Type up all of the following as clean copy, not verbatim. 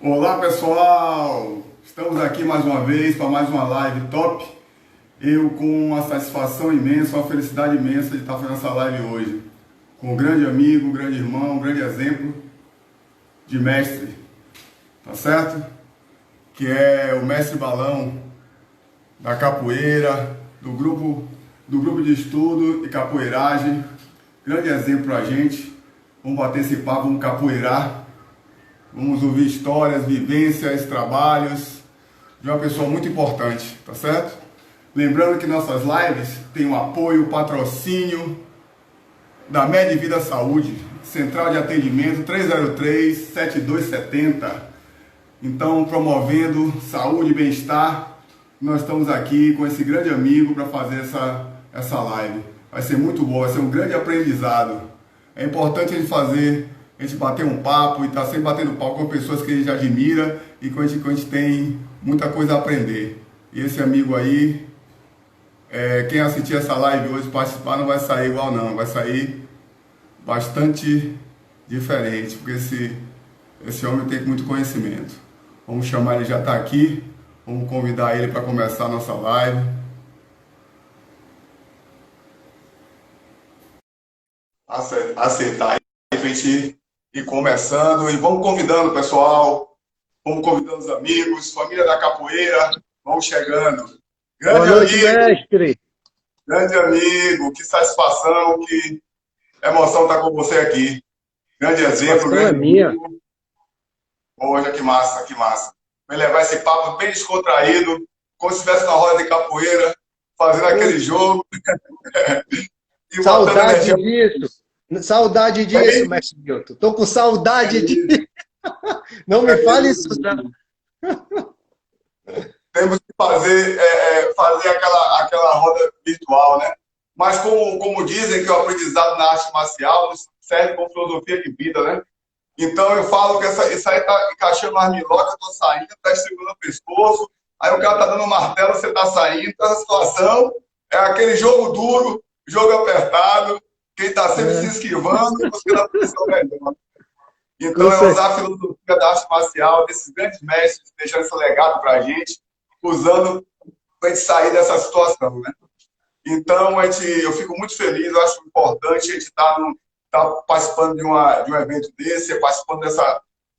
Olá pessoal, estamos aqui mais uma vez para mais uma live top. Eu com uma satisfação imensa, uma felicidade imensa de estar fazendo essa live hoje com um grande amigo, um grande irmão, um grande exemplo de mestre, tá certo? Que é o mestre Balão da capoeira, do grupo de estudo e capoeiragem. Grande exemplo pra gente. Vamos bater esse papo, vamos capoeirar. Vamos ouvir histórias, vivências, trabalhos de uma pessoa muito importante, tá certo? Lembrando que nossas lives têm o apoio, o patrocínio da Med Vida Saúde, Central de Atendimento 303-7270. Então, promovendo saúde e bem-estar, nós estamos aqui com esse grande amigo para fazer essa live. Vai ser muito boa, vai ser um grande aprendizado. É importante a gente bater um papo e estar sempre batendo papo com pessoas que a gente admira e que a gente tem muita coisa a aprender. E esse amigo aí, quem assistir essa live hoje, participar, não vai sair igual não, vai sair bastante diferente, porque esse homem tem muito conhecimento. Vamos chamar, ele já está aqui, vamos convidar ele para começar a nossa live. Aceitar aí, a gente ir começando e vamos convidando o pessoal, vamos convidando os amigos, família da capoeira, vamos chegando. Boa Grande noite, amigo, mestre. grande amigo, que satisfação, que emoção estar com você aqui. Grande A exemplo, satisfação é grande minha. amigo. Hoje, que massa, que massa. Vai levar esse papo bem descontraído, como se estivesse na roda de capoeira, fazendo aquele Pô, jogo e botando saudade energia. disso. Saudade É disso, mestre Milton. Tô com saudade de. isso, Não me é fale isso, não. isso. Temos que fazer aquela roda virtual, né? Mas como dizem que o aprendizado na arte marcial serve como filosofia de vida, né? Então eu falo que isso aí tá encaixando nas minhocas, eu tô saindo, tá segurando o pescoço, aí o cara tá dando um martelo, você tá saindo, então a situação é aquele jogo duro, jogo apertado, quem tá sempre se É, esquivando e buscando a posição melhor. com Então é certeza. usar a filosofia da arte marcial, desses grandes mestres, deixando esse legado pra gente, usando para a gente sair dessa situação, né? Então, eu fico muito feliz, eu acho importante a gente tá participando de um evento desse, participando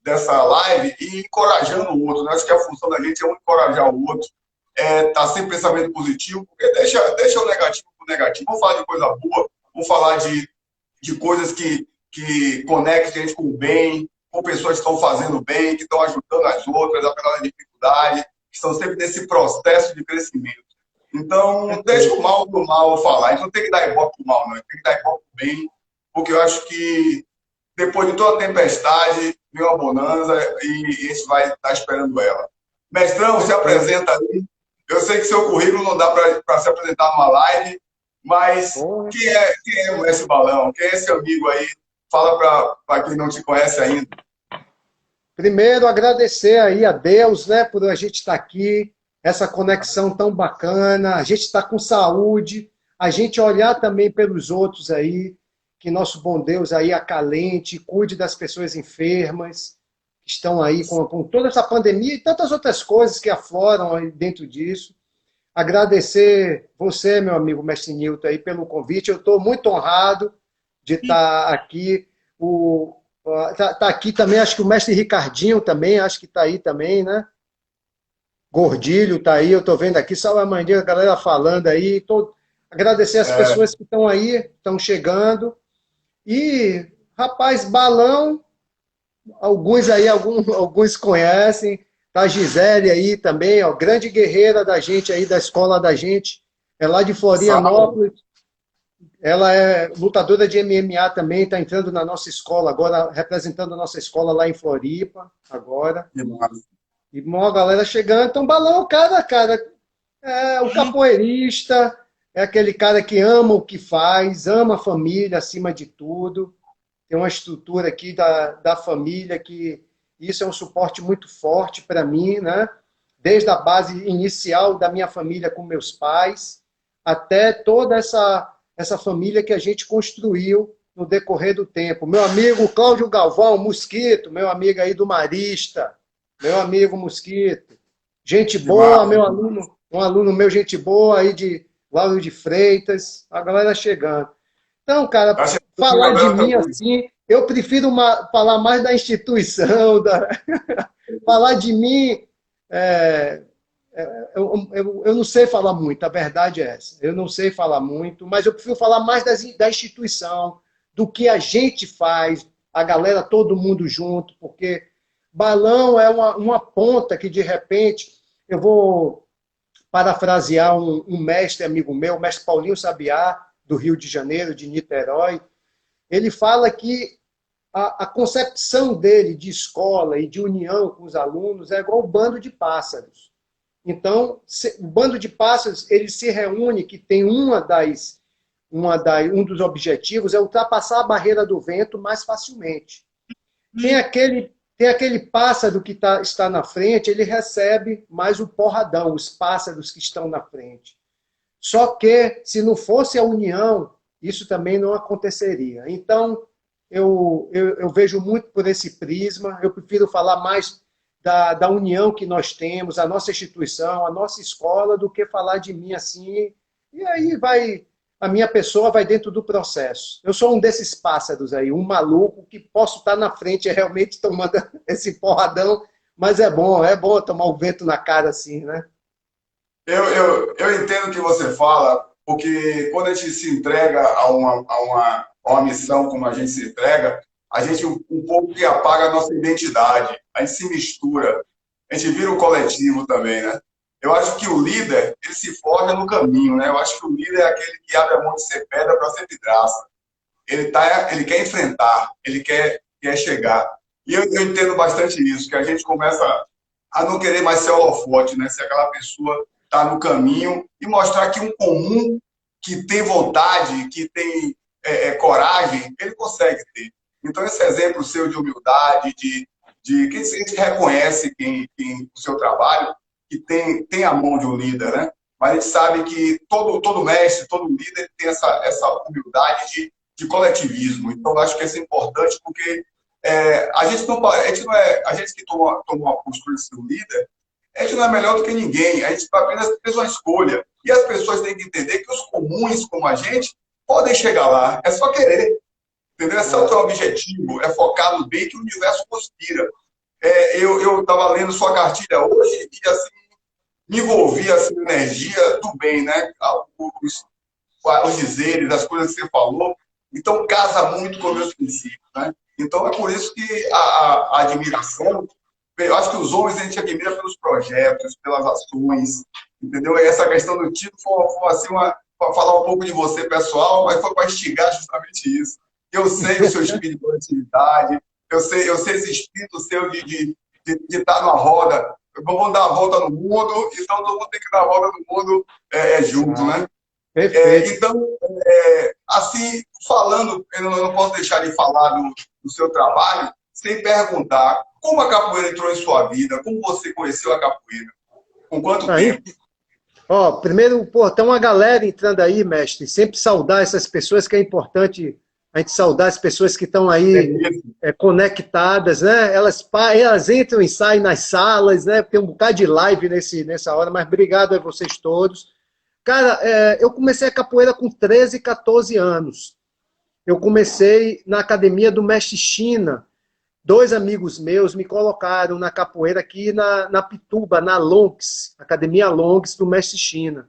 dessa live e encorajando o outro. Né? Acho que a função da gente é um encorajar o outro, tá sempre pensamento positivo, porque deixa o negativo pro negativo. Vamos falar de coisa boa, vamos falar de coisas que conectem a gente com o bem, com pessoas que estão fazendo bem, que estão ajudando as outras, apesar da dificuldade, que estão sempre nesse processo de crescimento. Então, deixa o Perfeito. mal do mal falar. A gente não tem que dar ibope pro mal, não. A gente tem que dar ibope pro bem, porque eu acho que depois de toda a tempestade, vem uma bonança e a gente vai estar esperando ela. Mestrão, se Perfeito. apresenta aí. Eu sei que seu currículo não dá para se apresentar numa live, mas Porra. quem é o Mestre Balão? Quem é esse amigo aí? Fala para quem não te conhece ainda. Primeiro, agradecer aí a Deus, né, por a gente estar aqui, essa conexão tão bacana, a gente está com saúde, a gente olhar também pelos outros aí, que nosso bom Deus aí acalente, cuide das pessoas enfermas, que estão aí com toda essa pandemia e tantas outras coisas que afloram aí dentro disso. Agradecer você, meu amigo Mestre Nilton, aí pelo convite. Eu estou muito honrado de estar aqui. Tá aqui também, acho que o mestre Ricardinho também, acho que está aí também, né? Gordilho está aí, eu estou vendo aqui, salve a manhã, a galera falando aí. Agradecer as É, pessoas que estão aí, estão chegando. E, rapaz, balão, alguns aí, alguns conhecem. Tá a Gisele aí também, ó, grande guerreira da gente aí, da escola da gente. É lá de salve. Florianópolis. Ela é lutadora de MMA também, está entrando na nossa escola agora, representando a nossa escola lá em Floripa, agora. Que massa. E uma galera chegando. Então, balão, cara, é o capoeirista, é aquele cara que ama o que faz, ama a família acima de tudo. Tem uma estrutura aqui da família que isso é um suporte muito forte para mim, né? Desde a base inicial da minha família com meus pais, até toda essa família que a gente construiu no decorrer do tempo. Meu amigo Cláudio Galvão, Mosquito, meu amigo aí do Marista. meu amigo Mosquito. Gente Que boa, massa. meu aluno, um aluno meu, gente boa aí de Lauro de Freitas, a galera chegando. Então, cara, Tá chegando essa falar de galera mim também. assim, eu prefiro falar mais da instituição, falar de mim. é, eu não sei falar muito, a verdade é essa. Eu não sei falar muito, mas eu prefiro falar mais da instituição, do que a gente faz, a galera, todo mundo junto, porque balão é uma ponta que, de repente, eu vou parafrasear um mestre amigo meu, o mestre Paulinho Sabiá, do Rio de Janeiro, de Niterói. Ele fala que a concepção dele de escola e de união com os alunos é igual um bando de pássaros. Então, o bando de pássaros, ele se reúne, que tem um dos objetivos é ultrapassar a barreira do vento mais facilmente. Tem aquele pássaro que está na frente, ele recebe mais o porradão, os pássaros que estão na frente. Só que, se não fosse a união, isso também não aconteceria. Então, eu vejo muito por esse prisma, eu prefiro falar mais da união que nós temos, a nossa instituição, a nossa escola, do que falar de mim assim. E aí a minha pessoa vai dentro do processo. Eu sou um desses pássaros aí, um maluco que posso estar na frente realmente tomando esse porradão, mas é bom tomar o vento na cara assim, né? Eu entendo o que você fala, porque quando a gente se entrega a uma missão como a gente se entrega, a gente um pouco que apaga a nossa identidade, a gente se mistura, a gente vira um coletivo também, né? Eu acho que o líder, ele se forja no caminho, né? Eu acho que o líder é aquele que abre a mão de ser pedra para ser vidraça. Ele quer enfrentar, ele quer chegar. E eu entendo bastante isso, que a gente começa a não querer mais ser holofote, né? Ser aquela pessoa está no caminho e mostrar que um comum que tem vontade, que tem coragem, ele consegue ter. Então, esse exemplo seu de humildade, de quem se reconhece o seu trabalho, que tem a mão de um líder, né? Mas a gente sabe que todo mestre, todo líder tem essa humildade de coletivismo. Então, eu acho que isso é importante porque a gente que toma uma postura de ser um líder, a gente não é melhor do que ninguém, a gente apenas fez uma escolha. E as pessoas têm que entender que os comuns, como a gente, podem chegar lá. É só querer. Entendeu? Esse é o teu objetivo, é focar no bem que o universo conspira. Eu estava lendo sua cartilha hoje e assim, me envolvi assim, na energia do bem, né? Os dizeres, as coisas que você falou. Então, casa muito com os meus princípios, né? Então, é por isso que a admiração, eu acho que os homens a gente admira pelos projetos, pelas ações, entendeu? E essa questão do título foi assim, para falar um pouco de você, pessoal, mas foi para instigar justamente isso. Eu sei o seu espírito de coletividade, eu sei esse espírito seu de estar numa roda. Vamos dar a volta no mundo, então todo mundo tem que dar a volta no mundo junto, Ah, né? perfeito. Então, assim, falando, eu não posso deixar de falar do seu trabalho sem perguntar como a capoeira entrou em sua vida, como você conheceu a capoeira, com quanto Aí, tempo? ó, primeiro, pô, tem uma galera entrando aí, mestre. Sempre saudar essas pessoas, que é importante a gente saudar as pessoas que estão aí Beleza. conectadas, né? Elas entram e saem nas salas, né? Tem um bocado de live nessa hora, mas obrigado a vocês todos. Cara, eu comecei a capoeira com 13, 14 anos. Eu comecei na academia do Mestre China. Dois amigos meus me colocaram na capoeira aqui na Pituba, na Longs, Academia Longs do Mestre China.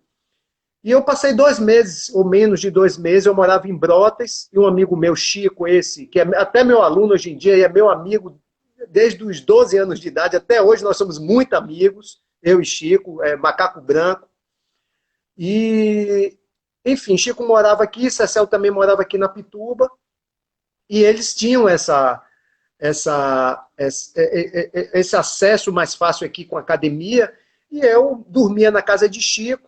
E eu passei 2 meses, ou menos de 2 meses, eu morava em Brotas, e um amigo meu, Chico, esse, que é até meu aluno hoje em dia, e é meu amigo desde os 12 anos de idade, até hoje nós somos muito amigos, eu e Chico, Macaco Branco. E, enfim, Chico morava aqui, Cecel também morava aqui na Pituba, e eles tinham esse acesso mais fácil aqui com a academia, e eu dormia na casa de Chico,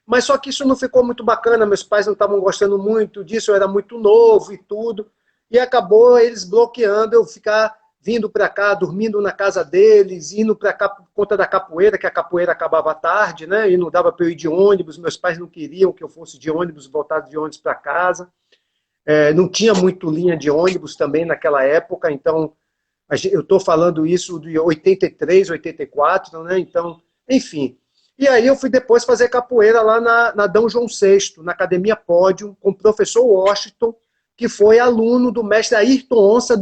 mas só que isso não ficou muito bacana, meus pais não estavam gostando muito disso, eu era muito novo e tudo, e acabou eles bloqueando eu ficar vindo para cá, dormindo na casa deles, indo para cá por conta da capoeira, que a capoeira acabava tarde, né? E não dava para eu ir de ônibus, meus pais não queriam que eu fosse de ônibus, voltar de ônibus para casa. Não tinha muito linha de ônibus também naquela época, então Eu estou falando isso de 83, 84, né? Então, enfim. E aí eu fui depois fazer capoeira lá na Dom João VI, na Academia Pódio, com o professor Washington, que foi aluno do mestre Ayrton Onça,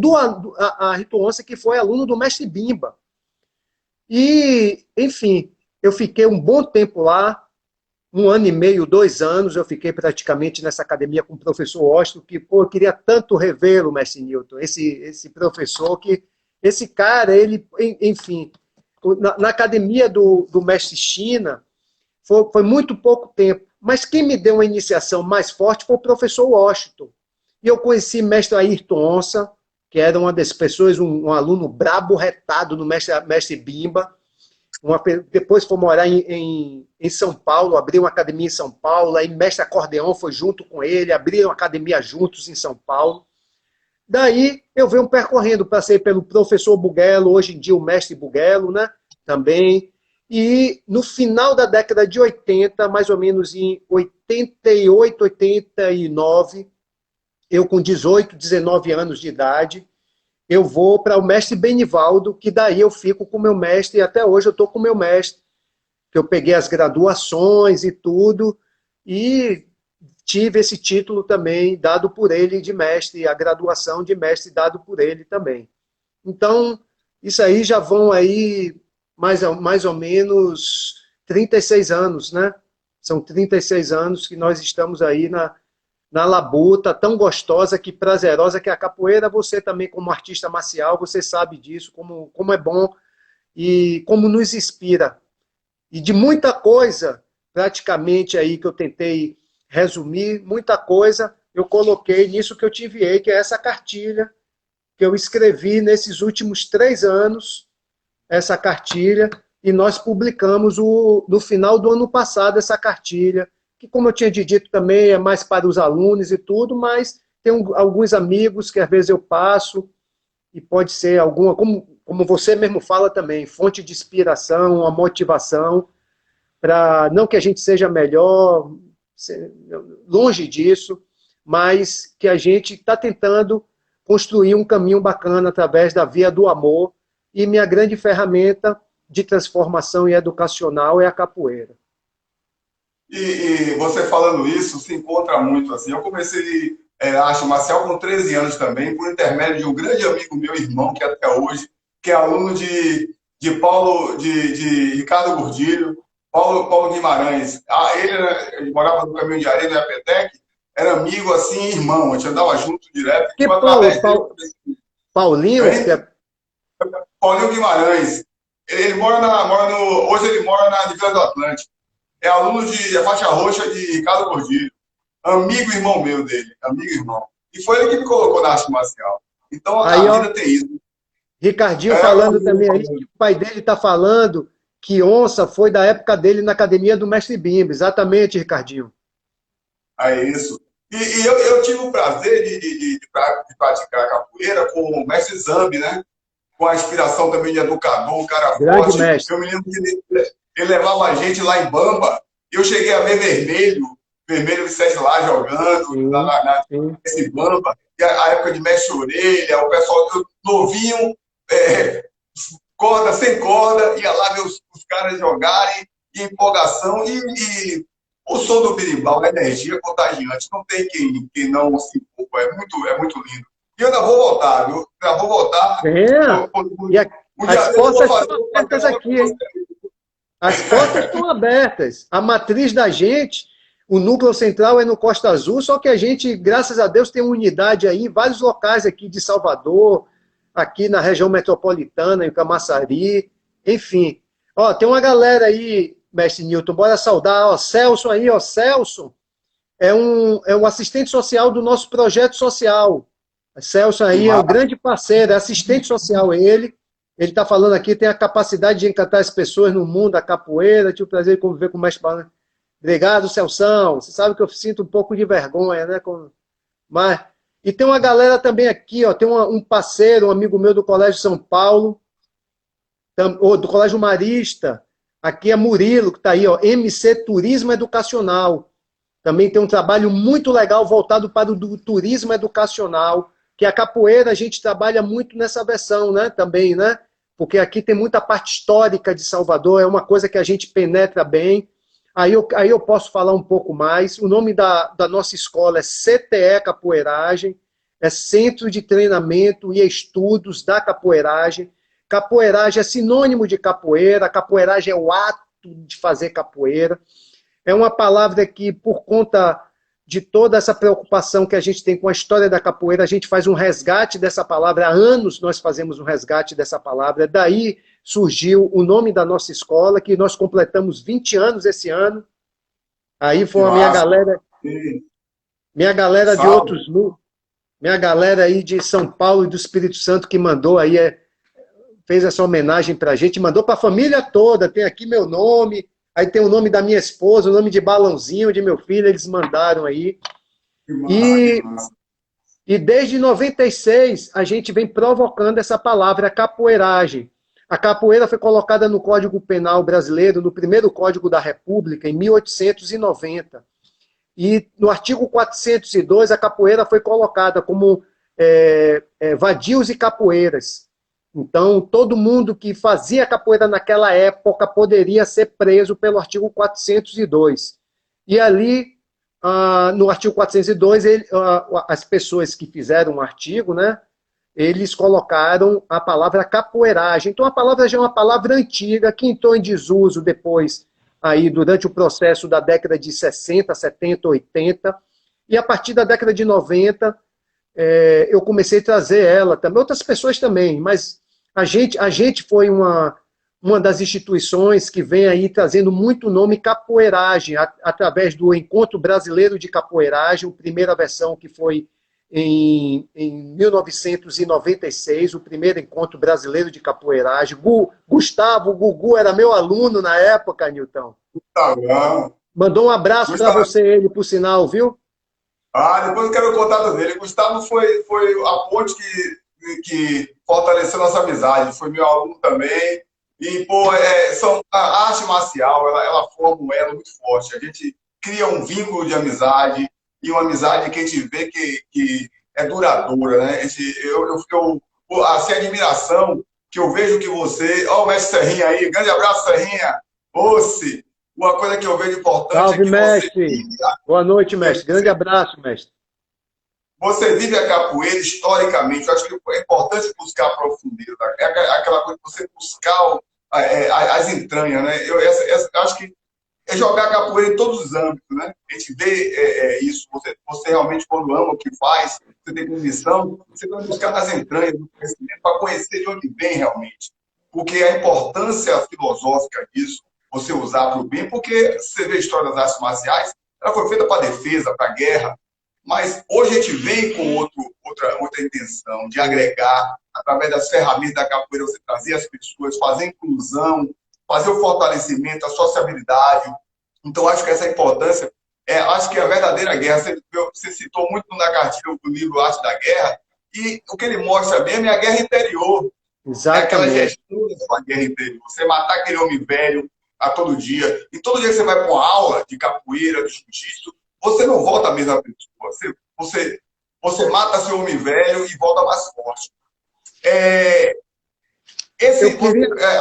Ayrton Onça, que foi aluno do mestre Bimba. E, enfim, eu fiquei um bom tempo lá, 1 ano e meio, 2 anos, eu fiquei praticamente nessa academia com o professor Washington, que, pô, eu queria tanto revê-lo, mestre Newton, esse professor, que esse cara, ele, enfim, na academia do mestre China, foi muito pouco tempo, mas quem me deu uma iniciação mais forte foi o professor Washington. E eu conheci mestre Ayrton Onça, que era uma das pessoas, um aluno brabo, retado no mestre Bimba. Depois foi morar em São Paulo, abriu uma academia em São Paulo, aí mestre Acordeão foi junto com ele, abriram uma academia juntos em São Paulo. Daí eu venho percorrendo, passei pelo professor Buguelo, hoje em dia o mestre Buguelo, né, também. E no final da década de 80, mais ou menos em 88, 89, eu com 18, 19 anos de idade, eu vou para o mestre Benivaldo, que daí eu fico com o meu mestre, e até hoje eu estou com o meu mestre, que eu peguei as graduações e tudo, e tive esse título também dado por ele de mestre, a graduação de mestre dado por ele também. Então, isso aí já vão aí mais ou menos 36 anos, né? São 36 anos que nós estamos aí na labuta tão gostosa, que prazerosa que é a capoeira. Você também, como artista marcial, você sabe disso, como é bom e como nos inspira. E de muita coisa, praticamente aí que eu tentei resumir, muita coisa eu coloquei nisso que eu te enviei, que é essa cartilha que eu escrevi nesses últimos 3 anos, essa cartilha, e nós publicamos no final do ano passado essa cartilha, que, como eu tinha dito também, é mais para os alunos e tudo, mas tem alguns amigos que às vezes eu passo, e pode ser alguma, como você mesmo fala também, fonte de inspiração, uma motivação, para não que a gente seja melhor, longe disso, mas que a gente está tentando construir um caminho bacana através da via do amor, e minha grande ferramenta de transformação e educacional é a capoeira. E você falando isso, se encontra muito assim. Eu comecei a arte marcial com 13 anos também, por intermédio de um grande amigo meu, irmão, que até hoje, que é aluno de Ricardo Gordilho, Paulo Guimarães. Ele morava no Caminho de Areia, no Iapetec, era amigo assim, irmão, a gente andava junto direto. Que Paulinho? Paulinho Guimarães. Ele hoje ele mora na Vila do Atlântico. É aluno da faixa roxa de Ricardo Gordilho. Amigo e irmão meu dele. Amigo e irmão. E foi ele que me colocou na arte marcial. Então a vida tem isso. Ricardinho falando também aí, que o pai dele está falando que Onça foi da época dele na academia do mestre Bimba. Exatamente, Ricardinho. É isso. E eu tive o prazer de praticar capoeira com o mestre Zambi, né? Com a inspiração também de educador, um cara grande forte. Mestre. Eu me lembro que ele levava a gente lá em Bamba, e eu cheguei a ver Vermelho Vicente lá jogando, nesse Bamba, e a época de Mestre Orelha, o pessoal novinho, corda sem corda, ia lá ver os caras jogarem, e empolgação, e o som do berimbau, a energia contagiante, não tem quem não se empolga, é muito lindo. E eu ainda vou voltar, viu? Ainda vou voltar. As portas estão abertas aqui, hein? As portas estão abertas. A matriz da gente, o núcleo central é no Costa Azul, só que a gente, graças a Deus, tem uma unidade aí em vários locais aqui de Salvador, aqui na região metropolitana, em Camaçari, enfim. Ó, tem uma galera aí, mestre Newton, bora saudar, ó, Celso aí, ó, Celso é um assistente social do nosso projeto social. Celso aí é um grande parceiro, é assistente social ele está falando aqui, tem a capacidade de encantar as pessoas no mundo da capoeira, tive o prazer de conviver com o mestre Paulo. Obrigado, Celção, você sabe que eu sinto um pouco de vergonha, né? Mas... E tem uma galera também aqui, ó, tem um parceiro, um amigo meu do Colégio São Paulo, ou do Colégio Marista, aqui é Murilo, que está aí, ó, MC Turismo Educacional. Também tem um trabalho muito legal voltado para o turismo educacional, que a capoeira a gente trabalha muito nessa versão, né? Também, né? Porque aqui tem muita parte histórica de Salvador, é uma coisa que a gente penetra bem. Aí eu posso falar um pouco mais. O nome da nossa escola é CTE Capoeiragem, é Centro de Treinamento e Estudos da Capoeiragem. Capoeiragem é sinônimo de capoeira, capoeiragem é o ato de fazer capoeira. É uma palavra que, por conta de toda essa preocupação que a gente tem com a história da capoeira, a gente faz um resgate dessa palavra. Há anos nós fazemos um resgate dessa palavra. Daí surgiu o nome da nossa escola, que nós completamos 20 anos esse ano. Aí foi a minha galera de outros, minha galera aí de São Paulo e do Espírito Santo que mandou aí, fez essa homenagem pra gente, mandou pra família toda, tem aqui meu nome, aí tem o nome da minha esposa, o nome de Balãozinho, de meu filho, eles mandaram aí. E desde 96 a gente vem provocando essa palavra capoeiragem. A capoeira foi colocada no Código Penal brasileiro, no primeiro Código da República, em 1890. E no artigo 402, a capoeira foi colocada como vadios e capoeiras. Então, todo mundo que fazia capoeira naquela época poderia ser preso pelo artigo 402. E ali, no artigo 402, as pessoas que fizeram o artigo, né, eles colocaram a palavra capoeiragem. Então, a palavra já é uma palavra antiga, que entrou em desuso depois, aí, durante o processo da década de 60, 70, 80, e a partir da década de 90, eu comecei a trazer ela também, outras pessoas também, mas a gente foi uma das instituições que vem aí trazendo muito nome capoeiragem, através do Encontro Brasileiro de Capoeiragem, a primeira versão que foi em 1996, o primeiro Encontro Brasileiro de Capoeiragem. Gustavo, o Gugu, era meu aluno na época, Nilton. Mandou um abraço para você, ele, por sinal, viu? Depois eu quero o contato dele. Gustavo foi a ponte que fortaleceu nossa amizade. Foi meu aluno também. E, pô, a arte marcial, ela forma um elo muito forte. A gente cria um vínculo de amizade, e uma amizade que a gente vê que é duradoura, né? Assim, a admiração que eu vejo que você... Ó, o mestre Serrinha aí, grande abraço, Serrinha. Osse, uma coisa que eu vejo importante. Salve, é que mestre. Boa noite, mestre. Grande abraço, mestre. Você vive a capoeira historicamente. Eu acho que é importante buscar a profundeza. É aquela coisa de você buscar as entranhas, né? Eu acho que é jogar a capoeira em todos os âmbitos, né? A gente vê isso. Você realmente, quando ama o que faz, você tem convicção, você vai buscar nas entranhas do conhecimento para conhecer de onde vem realmente. Porque a importância filosófica disso, você usar para o bem, porque você vê a história das artes marciais, ela foi feita para defesa, para guerra, mas hoje a gente vem com outra intenção, de agregar, através das ferramentas da capoeira, você trazer as pessoas, fazer a inclusão, fazer o fortalecimento, a sociabilidade. Então, acho que essa importância, acho que a verdadeira guerra, você citou muito na cartilha do livro Arte da Guerra, e o que ele mostra mesmo é a guerra interior. Exatamente. É aquela gestão da sua guerra interior. Você matar aquele homem velho a todo dia. E todo dia que você vai para uma aula de capoeira, de jiu-jitsu, você não volta a mesma pessoa. Você mata seu homem velho e volta mais forte.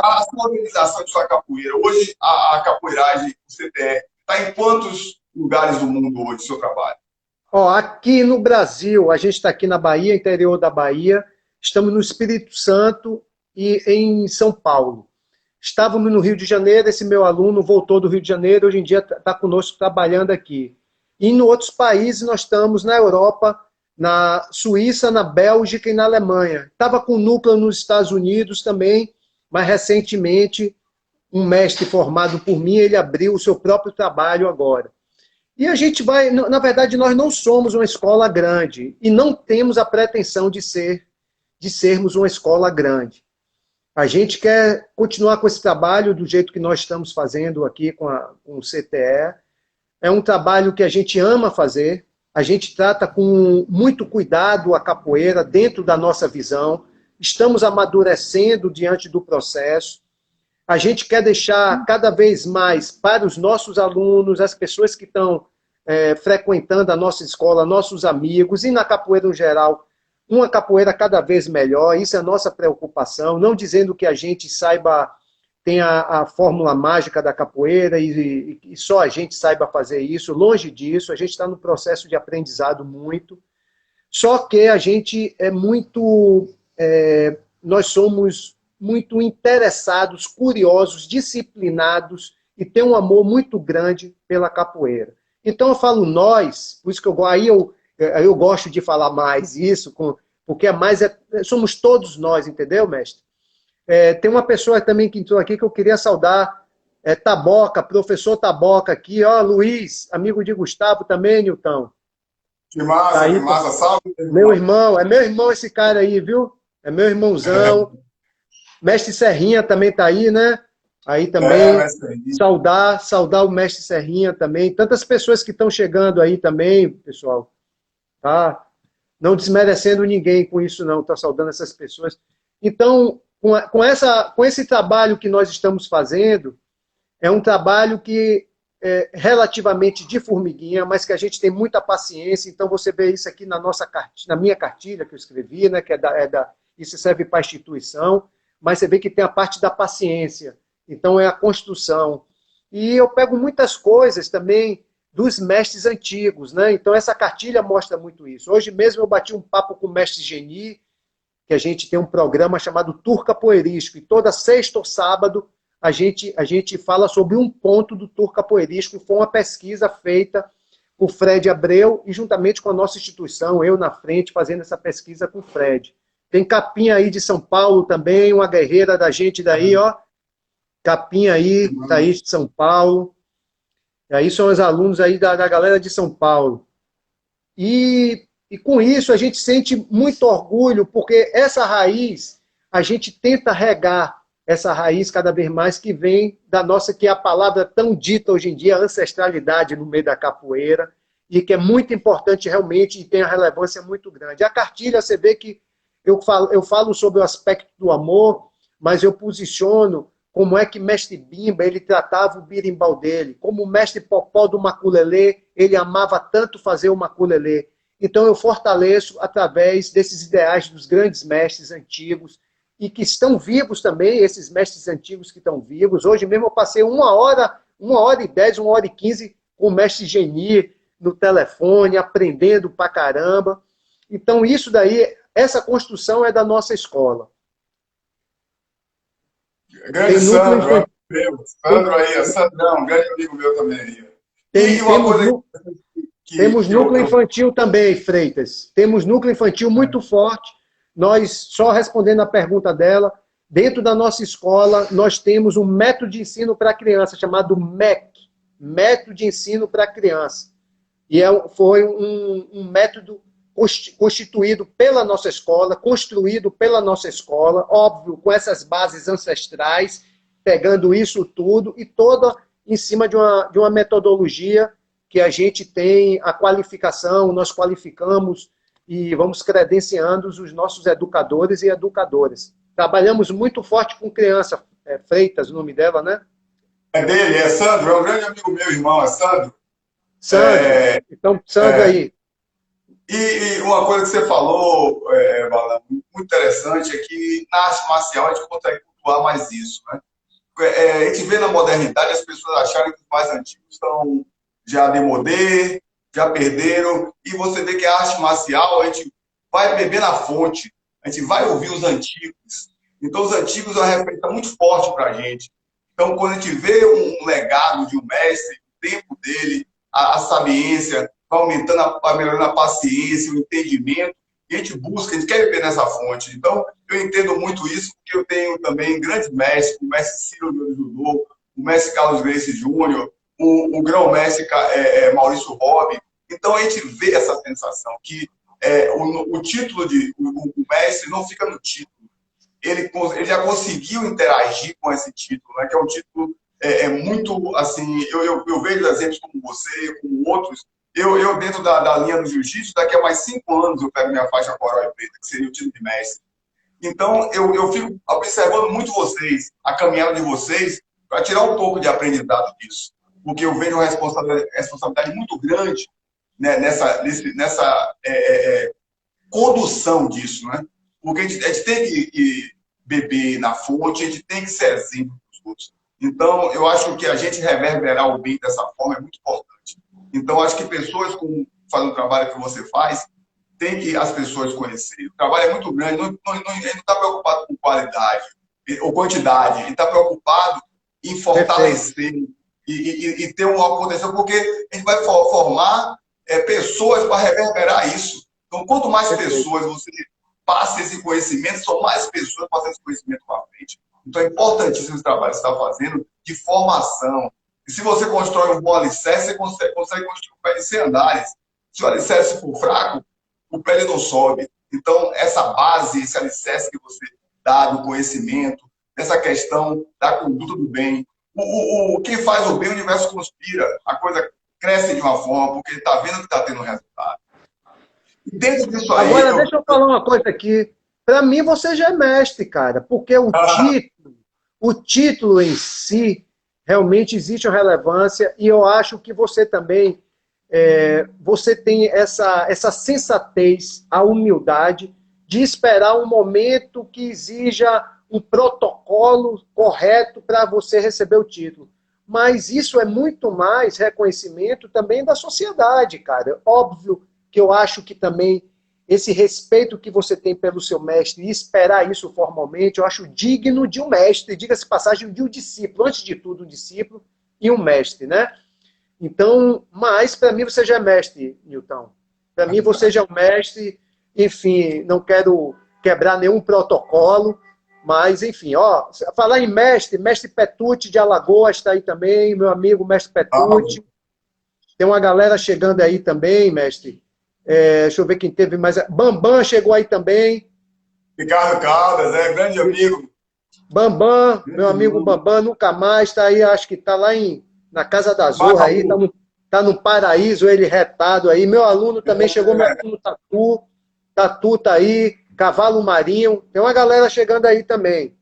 A sua organização de sua capoeira, hoje a capoeiragem, o CTE, está em quantos lugares do mundo hoje, o seu trabalho? Aqui no Brasil, a gente está aqui na Bahia, interior da Bahia, estamos no Espírito Santo e em São Paulo. Estávamos no Rio de Janeiro, esse meu aluno voltou do Rio de Janeiro, hoje em dia está conosco trabalhando aqui. E em outros países nós estamos na Europa, na Suíça, na Bélgica e na Alemanha. Estava com núcleo nos Estados Unidos também, mas recentemente um mestre formado por mim, ele abriu o seu próprio trabalho agora. E a gente vai, na verdade, nós não somos uma escola grande e não temos a pretensão de sermos uma escola grande. A gente quer continuar com esse trabalho do jeito que nós estamos fazendo aqui com o CTE. É um trabalho que a gente ama fazer, a gente trata com muito cuidado a capoeira dentro da nossa visão, estamos amadurecendo diante do processo, a gente quer deixar cada vez mais para os nossos alunos, as pessoas que estão frequentando a nossa escola, nossos amigos, e na capoeira no geral, uma capoeira cada vez melhor, isso é a nossa preocupação, não dizendo que a gente saiba, tem a fórmula mágica da capoeira e só a gente saiba fazer isso, longe disso, a gente está no processo de aprendizado muito, só que a gente é muito, nós somos muito interessados, curiosos, disciplinados e tem um amor muito grande pela capoeira. Então eu falo nós, por isso que eu gosto de falar mais isso, porque somos todos nós, entendeu, mestre? Tem uma pessoa também que entrou aqui que eu queria saudar, Taboca, professor Taboca aqui, ó, Luiz, amigo de Gustavo também, Nilton. Tá aí, que massa, salve. meu irmão, é meu irmão esse cara aí, viu? É meu irmãozão. Mestre Serrinha também tá aí, né? Aí também, saudar o mestre Serrinha também. Tantas pessoas que estão chegando aí também, pessoal. Tá? Não desmerecendo ninguém com isso, não. Tá saudando essas pessoas. Então, com esse trabalho que nós estamos fazendo, é um trabalho que é relativamente de formiguinha, mas que a gente tem muita paciência. Então, você vê isso aqui na minha cartilha que eu escrevi, né? Que isso serve para a instituição, mas você vê que tem a parte da paciência. Então, é a construção. E eu pego muitas coisas também dos mestres antigos, né? Então, essa cartilha mostra muito isso. Hoje mesmo eu bati um papo com o mestre Geni, que a gente tem um programa chamado Tour Capoeirístico, e toda sexta ou sábado a gente fala sobre um ponto do Tour Capoeirístico. Foi uma pesquisa feita por Fred Abreu e juntamente com a nossa instituição, eu na frente, fazendo essa pesquisa com o Fred. Tem Capinha aí de São Paulo também, uma guerreira da gente daí, ó. Capinha aí, Thaís de São Paulo. E aí são os alunos aí da galera de São Paulo. E com isso a gente sente muito orgulho, porque essa raiz, a gente tenta regar essa raiz cada vez mais que vem da nossa, que é a palavra tão dita hoje em dia, ancestralidade no meio da capoeira, e que é muito importante realmente e tem uma relevância muito grande. A cartilha, você vê que eu falo sobre o aspecto do amor, mas eu posiciono como é que mestre Bimba, ele tratava o birimbau dele, como o mestre Popó do maculelê, ele amava tanto fazer o maculelê. Então eu fortaleço através desses ideais dos grandes mestres antigos, e que estão vivos também, esses mestres antigos que estão vivos. Hoje mesmo eu passei 1h10, 1h15 com o mestre Geni no telefone, aprendendo pra caramba. Então isso daí, essa construção é da nossa escola. Grande Sandro, Sandro aí, Sandrão, grande amigo meu também aí. Temos núcleo infantil também, Freitas. Temos núcleo infantil muito forte. Nós, só respondendo a pergunta dela, dentro da nossa escola, nós temos um método de ensino para criança, chamado MEC, Método de Ensino para Criança. E foi um método constituído pela nossa escola, construído pela nossa escola, óbvio, com essas bases ancestrais, pegando isso tudo e toda em cima de uma metodologia que a gente tem a qualificação, nós qualificamos e vamos credenciando os nossos educadores e educadoras. Trabalhamos muito forte com criança, Freitas, o nome dela, né? É dele, é Sandro, é um grande amigo meu, irmão, é Sandro. Sandro, então, Sandro aí. E uma coisa que você falou, Balan, muito interessante, é que na arte marcial a gente consegue cultuar mais isso, né? A gente vê na modernidade as pessoas acharem que os mais antigos estão já demodê, já perderam, e você vê que a arte marcial, a gente vai beber na fonte, a gente vai ouvir os antigos. Então, os antigos é uma referência muito forte para a gente. Então, quando a gente vê um legado de um mestre, o tempo dele, a sabiência, vai aumentando, vai melhorando a paciência, o entendimento, e a gente busca, a gente quer beber nessa fonte. Então, eu entendo muito isso, porque eu tenho também grandes mestres, o mestre Ciro do Judô, o mestre Carlos Gracie Júnior, o grão-mestre Maurício Robi. Então, a gente vê essa sensação que o título o mestre não fica no título. Ele já conseguiu interagir com esse título, né, que é um título muito, assim, eu vejo exemplos como você, como outros. Eu dentro da linha do jiu-jitsu, daqui a mais 5 anos eu pego minha faixa coral e preta, que seria o título de mestre. Então, eu fico observando muito vocês, a caminhada de vocês, para tirar um pouco de aprendizado disso. Porque eu vejo uma responsabilidade muito grande, né, condução disso, né? Porque a gente tem que beber na fonte, a gente tem que ser exemplo para os outros. Então, eu acho que a gente reverberar o bem dessa forma é muito importante. Então, acho que pessoas com fazendo o trabalho que você faz, tem que as pessoas conhecerem. O trabalho é muito grande, ele não está preocupado com qualidade ou quantidade, ele está preocupado em fortalecer e ter uma potencial, porque a gente vai formar pessoas para reverberar isso. Então, quanto mais pessoas você passa esse conhecimento, são mais pessoas passando esse conhecimento para frente. Então, é importantíssimo esse trabalho que você está fazendo de formação. E se você constrói um bom alicerce, você consegue construir um pé de 100 andares. Se o alicerce for fraco, o pé não sobe. Então, essa base, esse alicerce que você dá do conhecimento, essa questão da conduta do bem, quem faz o bem, o universo conspira. A coisa cresce de uma forma, porque ele está vendo que está tendo resultado. E dentro disso aí... Agora, deixa eu falar uma coisa aqui. Para mim, você já é mestre, cara, porque o título em si realmente existe uma relevância e eu acho que você também você tem essa sensatez, a humildade de esperar um momento que exija um protocolo correto para você receber o título. Mas isso é muito mais reconhecimento também da sociedade, cara. Óbvio que eu acho que também esse respeito que você tem pelo seu mestre e esperar isso formalmente, eu acho digno de um mestre, diga-se passagem, de um discípulo. Antes de tudo, um discípulo e um mestre, né? Então, mas para mim você já é mestre, Newton. Para mim você já é um mestre, enfim, não quero quebrar nenhum protocolo, mas enfim, ó, falar em mestre Petucci de Alagoas está aí também, meu amigo mestre Petucci. Tem uma galera chegando aí também, mestre. Deixa eu ver quem teve mais. Bambam chegou aí também. Ricardo Caldas, grande amigo. Bambam, meu amigo Bambam, nunca mais, está aí, acho que está lá na Casa da Zorra aí, tá no paraíso, ele retado aí. Meu aluno também chegou, meu aluno Tatu tá aí, Cavalo Marinho, tem uma galera chegando aí também.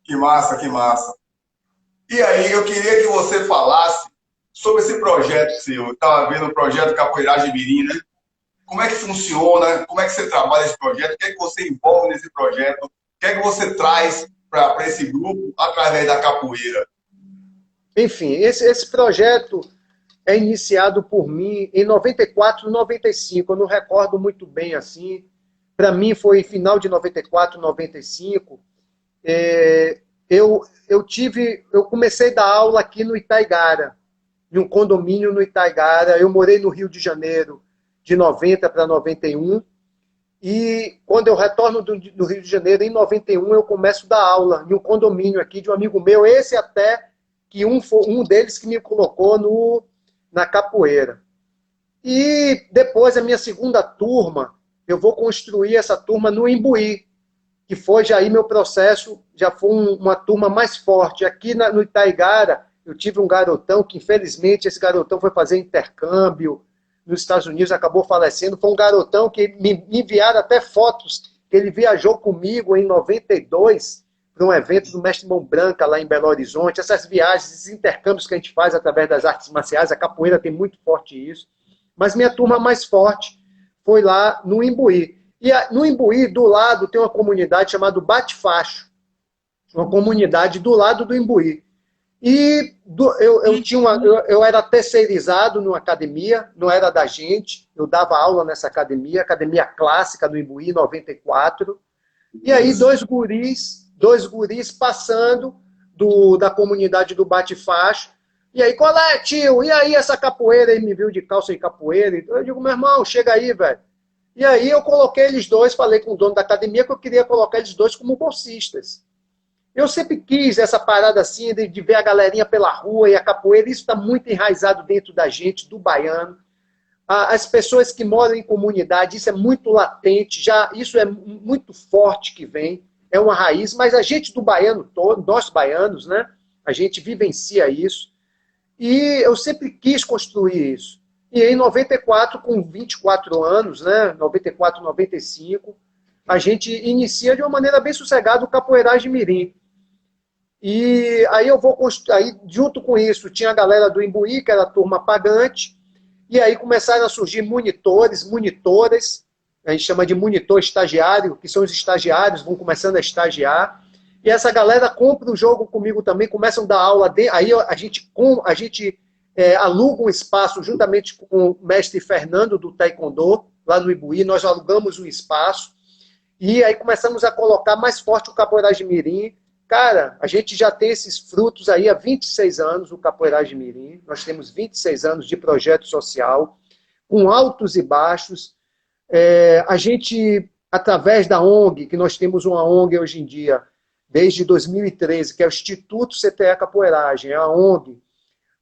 Que massa, que massa. E aí, eu queria que você falasse sobre esse projeto seu. Eu estava vendo o projeto Capoeiragem Mirim, né? Como é que funciona? Como é que você trabalha esse projeto? O que é que você envolve nesse projeto? O que é que você traz para esse grupo através da capoeira? Enfim, esse projeto é iniciado por mim em 94, 95. Eu não recordo muito bem assim. Para mim foi final de 94, 95. Eu comecei a dar aula aqui no Itaigara, em um condomínio no Itaigara. Eu morei no Rio de Janeiro de 90 para 91. E quando eu retorno do Rio de Janeiro, em 91, eu começo a dar aula em um condomínio aqui de um amigo meu, esse até que um deles que me colocou na capoeira. E depois, a minha segunda turma, eu vou construir essa turma no Imbuí, que foi já aí meu processo, já foi uma turma mais forte. Aqui no Itaigara, eu tive um garotão que, infelizmente, esse garotão foi fazer intercâmbio nos Estados Unidos, acabou falecendo. Foi um garotão que me enviaram até fotos, que ele viajou comigo em 92 para um evento do Mestre Mão Branca, lá em Belo Horizonte. Essas viagens, esses intercâmbios que a gente faz através das artes marciais, a capoeira tem muito forte isso. Mas minha turma mais forte foi lá no Imbuí. E no Imbuí, do lado, tem uma comunidade chamada Bate-Facho. Uma comunidade do lado do Imbuí. E eu era terceirizado numa academia, não era da gente. Eu dava aula nessa academia clássica do Imbuí, 94. E aí, dois guris passando da comunidade do Bate-Facho. E aí, qual é, tio? E aí, essa capoeira? Ele me viu de calça e capoeira. Eu digo, meu irmão, chega aí, velho. E aí, eu coloquei eles dois, falei com o dono da academia que eu queria colocar eles dois como bolsistas. Eu sempre quis essa parada assim, de ver a galerinha pela rua e a capoeira. Isso está muito enraizado dentro da gente, do baiano. As pessoas que moram em comunidade, isso é muito latente, isso é muito forte que vem. É uma raiz, mas a gente do baiano todo, nós baianos, né? A gente vivencia isso. E eu sempre quis construir isso. E em 94, com 24 anos, né? 94, 95, a gente inicia de uma maneira bem sossegada o Capoeiragem Mirim. E aí aí, junto com isso, tinha a galera do Imbuí, que era a turma pagante, e aí começaram a surgir monitores, monitoras, a gente chama de monitor estagiário, que são os estagiários, vão começando a estagiar. E essa galera compra o jogo comigo também, começam a dar aula. Aí a gente aluga um espaço juntamente com o mestre Fernando do Taekwondo, lá no Ibuí. Nós alugamos um espaço. E aí começamos a colocar mais forte o Capoeiragem Mirim. Cara, a gente já tem esses frutos aí há 26 anos, o Capoeiragem Mirim. Nós temos 26 anos de projeto social, com altos e baixos. A gente, através da ONG, que nós temos uma ONG hoje em dia, desde 2013, que é o Instituto CTE Capoeiragem, é a ONG,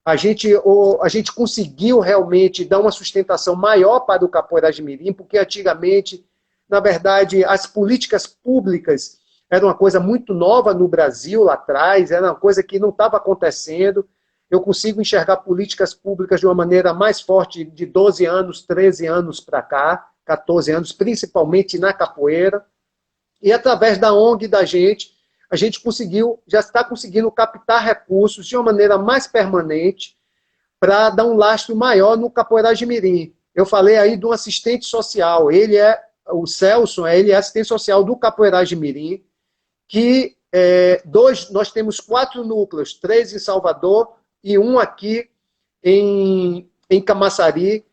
a gente conseguiu realmente dar uma sustentação maior para o Capoeiragem Mirim, porque antigamente, na verdade, as políticas públicas era uma coisa muito nova no Brasil, lá atrás, era uma coisa que não estava acontecendo. Eu consigo enxergar políticas públicas de uma maneira mais forte de 12 anos, 13 anos para cá, 14 anos, principalmente na capoeira. E através da ONG da gente, a gente já está conseguindo captar recursos de uma maneira mais permanente para dar um lastro maior no Capoeiragem Mirim. Eu falei aí de um assistente social, o Celso, ele é assistente social do Capoeiragem Mirim, que nós temos 4 núcleos, 3 em Salvador e um aqui em Camaçari.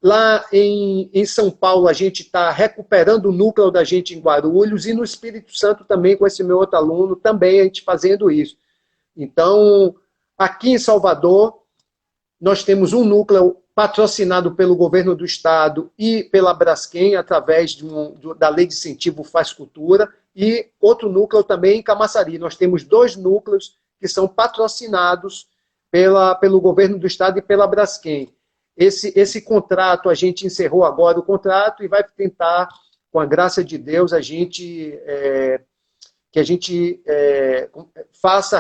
Lá em São Paulo, a gente está recuperando o núcleo da gente em Guarulhos, e no Espírito Santo também, com esse meu outro aluno, também a gente fazendo isso. Então, aqui em Salvador, nós temos um núcleo patrocinado pelo governo do estado e pela Braskem, através da Lei de Incentivo Faz Cultura, e outro núcleo também em Camaçari. Nós temos 2 núcleos que são patrocinados pelo governo do estado e pela Braskem. Esse contrato, a gente encerrou agora o contrato e vai tentar, com a graça de Deus, que a gente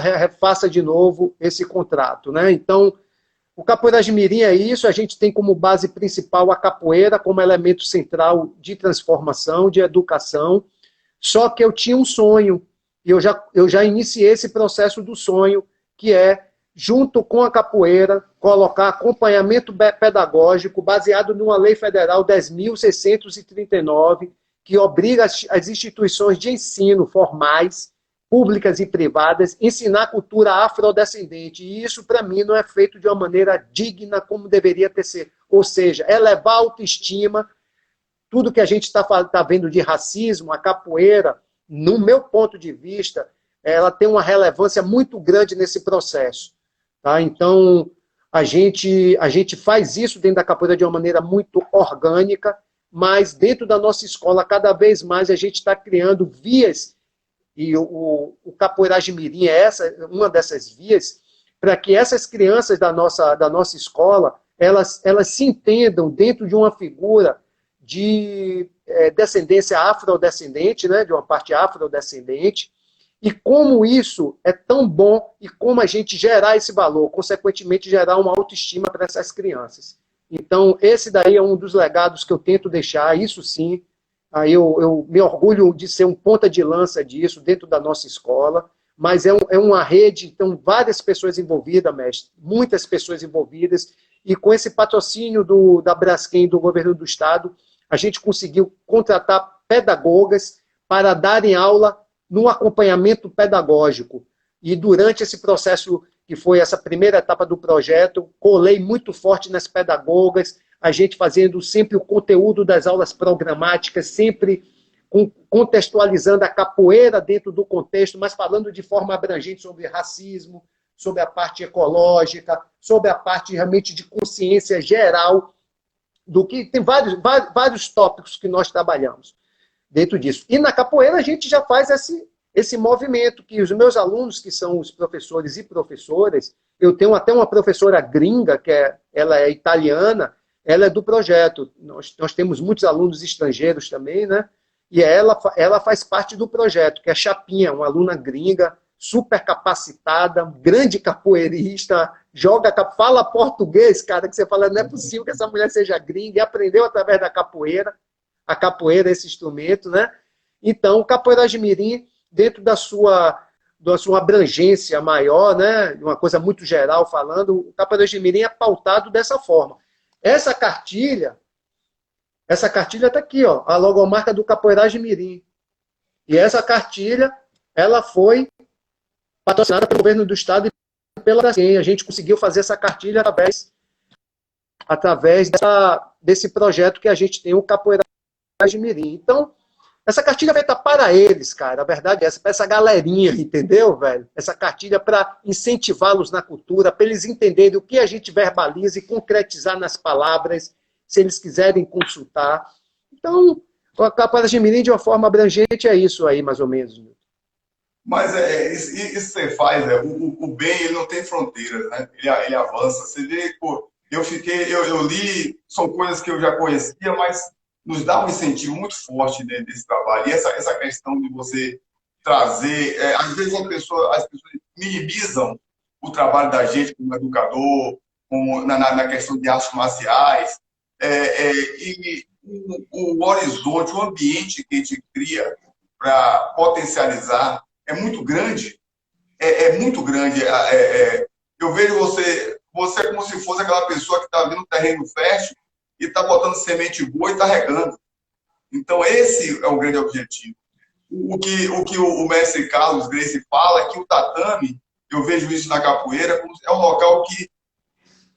refaça de novo esse contrato, né? Então, o Capoeiragem Mirim é isso, a gente tem como base principal a capoeira como elemento central de transformação, de educação, só que eu tinha um sonho, e eu já iniciei esse processo do sonho, que é, junto com a capoeira, colocar acompanhamento pedagógico baseado numa lei federal 10.639, que obriga as instituições de ensino formais, públicas e privadas, ensinar cultura afrodescendente. E isso, para mim, não é feito de uma maneira digna como deveria ter sido. Ou seja, elevar a autoestima, tudo que a gente está vendo de racismo, a capoeira, no meu ponto de vista, ela tem uma relevância muito grande nesse processo. Tá? Então, a gente faz isso dentro da capoeira de uma maneira muito orgânica, mas dentro da nossa escola, cada vez mais, a gente está criando vias, e o Capoeiragem Mirim é uma dessas vias, para que essas crianças da nossa escola, elas se entendam dentro de uma figura de descendência afrodescendente, né, de uma parte afrodescendente, e como isso é tão bom, e como a gente gerar esse valor, consequentemente gerar uma autoestima para essas crianças. Então, esse daí é um dos legados que eu tento deixar, isso sim. Aí eu me orgulho de ser um ponta de lança disso dentro da nossa escola, mas é uma rede, então, várias pessoas envolvidas, mestre, muitas pessoas envolvidas, e com esse patrocínio da Braskem, do governo do estado, a gente conseguiu contratar pedagogas para darem aula no acompanhamento pedagógico. E durante esse processo, que foi essa primeira etapa do projeto, colei muito forte nas pedagogas, a gente fazendo sempre o conteúdo das aulas programáticas, sempre contextualizando a capoeira dentro do contexto, mas falando de forma abrangente sobre racismo, sobre a parte ecológica, sobre a parte realmente de consciência geral, do que tem vários tópicos que nós trabalhamos dentro disso. E na capoeira a gente já faz esse movimento, que os meus alunos, que são os professores e professoras, eu tenho até uma professora gringa, ela é italiana, ela é do projeto. Nós temos muitos alunos estrangeiros também, né? E ela faz parte do projeto, que é Chapinha, uma aluna gringa, super capacitada, grande capoeirista, fala português, cara, que você fala, não é possível que essa mulher seja gringa, e aprendeu através da capoeira, esse instrumento, né? Então, o Capoeiragem Mirim, dentro da sua abrangência maior, né? Uma coisa muito geral falando, o Capoeiragem Mirim é pautado dessa forma. Essa cartilha, Essa cartilha está aqui, ó, a logomarca do Capoeiragem Mirim. E essa cartilha, ela foi patrocinada pelo governo do estado e pela Braskem. A gente conseguiu fazer essa cartilha através desse projeto que a gente tem, o Capoeiragem Mirim. Então, essa cartilha é feita para eles, cara. A verdade é essa, para essa galerinha, entendeu, velho? Essa cartilha para incentivá-los na cultura, para eles entenderem o que a gente verbaliza e concretizar nas palavras, se eles quiserem consultar. Então, a Capoeiragem Mirim, de uma forma abrangente, é isso aí, mais ou menos. Mas isso que você faz, o bem ele não tem fronteiras, né? Ele avança. Você vê, pô, eu li, são coisas que eu já conhecia, mas nos dá um incentivo muito forte dentro desse trabalho. E essa questão de você trazer, às vezes as pessoas minimizam o trabalho da gente como educador, como na questão de artes marciais, e o horizonte, o ambiente que a gente cria para potencializar é muito grande. É muito grande. Eu vejo você é como se fosse aquela pessoa que está vendo um terreno fértil e está botando semente boa e está regando. Então, esse é o grande objetivo. O que o mestre Carlos Gracie fala é que o tatame, eu vejo isso na capoeira, é um local que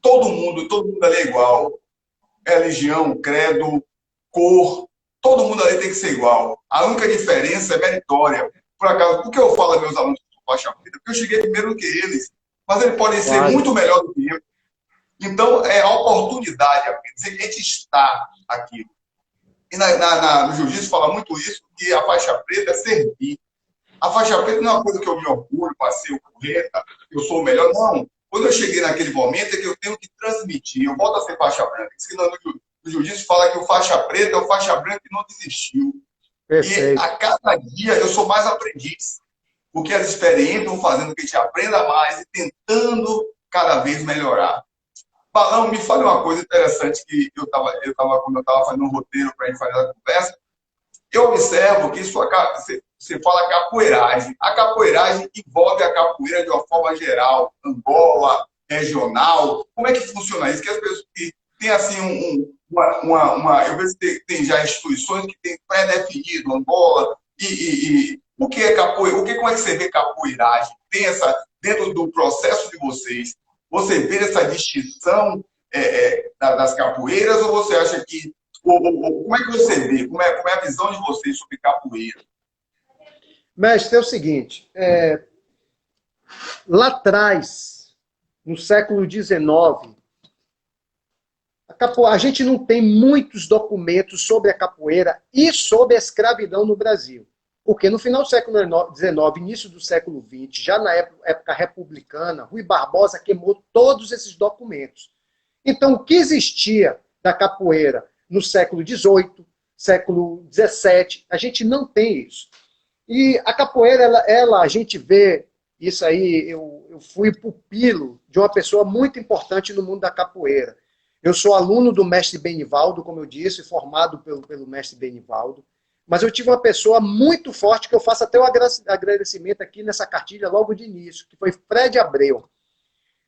todo mundo ali é igual. É religião, credo, cor, todo mundo ali tem que ser igual. A única diferença é meritória. Por acaso, por que eu falo aos meus alunos que são faixa preta? Porque eu cheguei primeiro do que eles, mas eles podem ser muito melhor do que eu. Então, é a oportunidade, a gente está aqui. E no jiu-jitsu fala muito isso, que a faixa preta é servir. A faixa preta não é uma coisa que eu me orgulho, passei o correta, eu sou o melhor, não. Quando eu cheguei naquele momento é que eu tenho que transmitir, eu volto a ser faixa branca. No jiu-jitsu fala que o faixa preta é o faixa branca que não desistiu. Perfeito. E a cada dia eu sou mais aprendiz. Porque as experiências vão fazendo que a gente aprenda mais e tentando cada vez melhorar. Balão, me fale uma coisa interessante que quando eu estava fazendo um roteiro para a gente fazer a conversa, eu observo que você fala capoeiragem. A capoeiragem envolve a capoeira de uma forma geral, Angola, regional. Como é que funciona isso? Que as pessoas que têm assim eu vejo que tem já instituições que têm pré-definido Angola e o que é capoeira? Como é que você vê capoeiragem? Tem dentro do processo de vocês, você vê essa distinção das capoeiras ou você acha que como é que você vê? Como é a visão de vocês sobre capoeira? Mestre, é o seguinte, lá atrás, no século XIX, a gente não tem muitos documentos sobre a capoeira e sobre a escravidão no Brasil. Porque no final do século XIX, início do século XX, já na época republicana, Rui Barbosa queimou todos esses documentos. Então, o que existia da capoeira no século XVIII, século XVII, a gente não tem isso. E a capoeira, a gente vê isso aí, eu fui pupilo de uma pessoa muito importante no mundo da capoeira. Eu sou aluno do mestre Benivaldo, como eu disse, formado pelo mestre Benivaldo. Mas eu tive uma pessoa muito forte, que eu faço até o agradecimento aqui nessa cartilha logo de início, que foi Fred Abreu.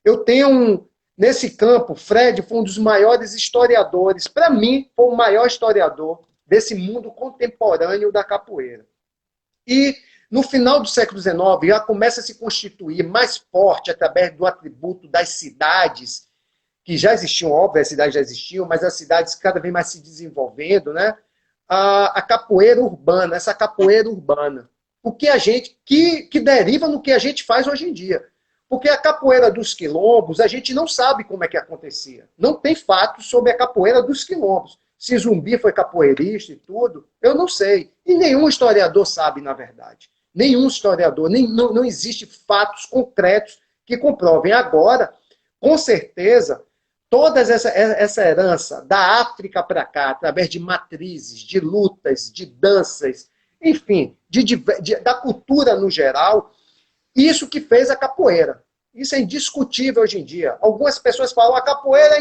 Eu tenho, nesse campo, Fred foi um dos maiores historiadores, para mim, foi o maior historiador desse mundo contemporâneo da capoeira. E no final do século XIX, já começa a se constituir mais forte através do atributo das cidades, que já existiam, óbvio, as cidades já existiam, mas as cidades cada vez mais se desenvolvendo, né? A capoeira urbana, essa capoeira urbana. O que a gente, que deriva no que a gente faz hoje em dia. Porque a capoeira dos quilombos, a gente não sabe como é que acontecia. Não tem fatos sobre a capoeira dos quilombos. Se Zumbi foi capoeirista e tudo, eu não sei. E nenhum historiador sabe, na verdade. Nenhum historiador, não existe fatos concretos que comprovem. Agora, com certeza, toda essa herança da África para cá, através de matrizes, de lutas, de danças, enfim, da cultura no geral, isso que fez a capoeira. Isso é indiscutível hoje em dia. Algumas pessoas falam a capoeira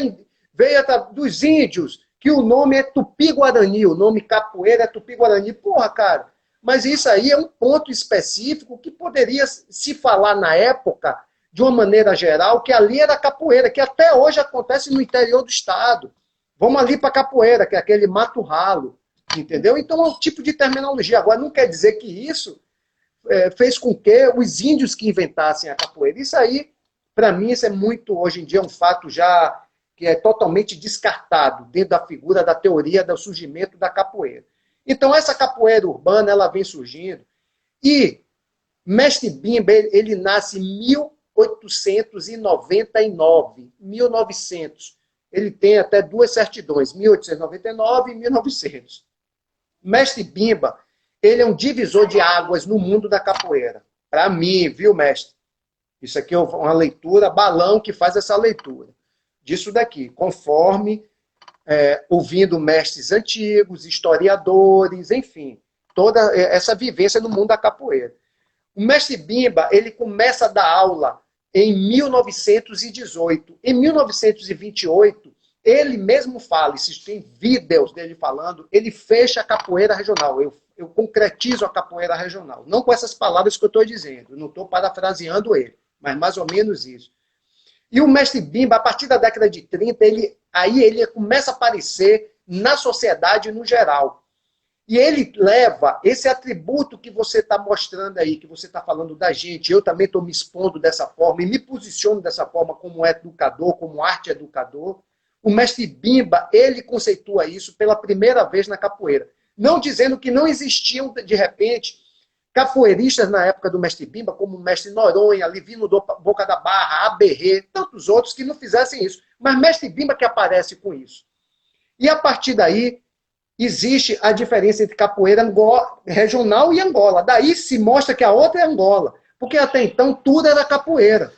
veio dos índios, que o nome é Tupi-Guarani, o nome capoeira é Tupi-Guarani. Porra, cara, mas isso aí é um ponto específico que poderia se falar na época, de uma maneira geral, que ali era capoeira, que até hoje acontece no interior do estado. Vamos ali para capoeira, que é aquele mato ralo, entendeu? Então é um tipo de terminologia. Agora, não quer dizer que isso fez com que os índios que inventassem a capoeira. Isso aí, para mim, isso é muito, hoje em dia, um fato já que é totalmente descartado dentro da figura da teoria do surgimento da capoeira. Então, essa capoeira urbana, ela vem surgindo. E Mestre Bimba, ele nasce em 1899, 1900. Ele tem até duas certidões, 1899 e 1900. Mestre Bimba, ele é um divisor de águas no mundo da capoeira. Para mim, viu, mestre? Isso aqui é uma leitura, Balão que faz essa leitura. Disso daqui, conforme ouvindo mestres antigos, historiadores, enfim, toda essa vivência no mundo da capoeira. O mestre Bimba, ele começa a dar aula em 1918. Em 1928, ele mesmo fala, se tem vídeos dele falando, ele fecha a capoeira regional. Eu concretizo a capoeira regional. Não com essas palavras que eu estou dizendo, não estou parafraseando ele, mas mais ou menos isso. E o mestre Bimba, a partir da década de 30, ele começa a aparecer na sociedade no geral. E ele leva esse atributo que você está mostrando aí, que você está falando da gente, eu também estou me expondo dessa forma e me posiciono dessa forma como educador, como arte educador. O mestre Bimba, ele conceitua isso pela primeira vez na capoeira. Não dizendo que não existiam, de repente, capoeiristas na época do mestre Bimba, como o mestre Noronha, Livino Boca da Barra, Aberrê, tantos outros que não fizessem isso. Mas mestre Bimba que aparece com isso. E a partir daí, existe a diferença entre capoeira regional e Angola. Daí se mostra que a outra é Angola. Porque até então tudo era capoeira.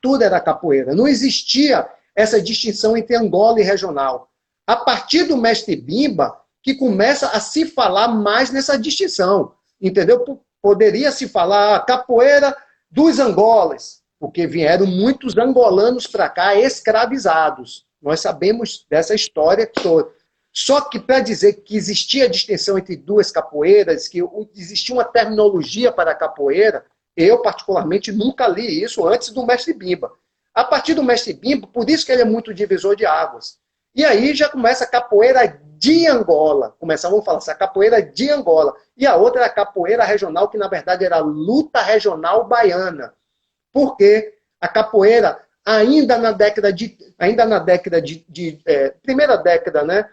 Tudo era capoeira. Não existia essa distinção entre Angola e regional. A partir do mestre Bimba, que começa a se falar mais nessa distinção. Entendeu? Poderia se falar capoeira dos Angolas, porque vieram muitos angolanos para cá escravizados. Nós sabemos dessa história toda. Só que para dizer que existia distinção entre duas capoeiras, que existia uma terminologia para a capoeira, eu particularmente nunca li isso antes do mestre Bimba. A partir do mestre Bimba, por isso que ele é muito divisor de águas. E aí já começa a capoeira de Angola. Vamos falar assim, a capoeira de Angola. E a outra era a capoeira regional, que na verdade era a luta regional baiana. Porque a capoeira, ainda na década de primeira década, né,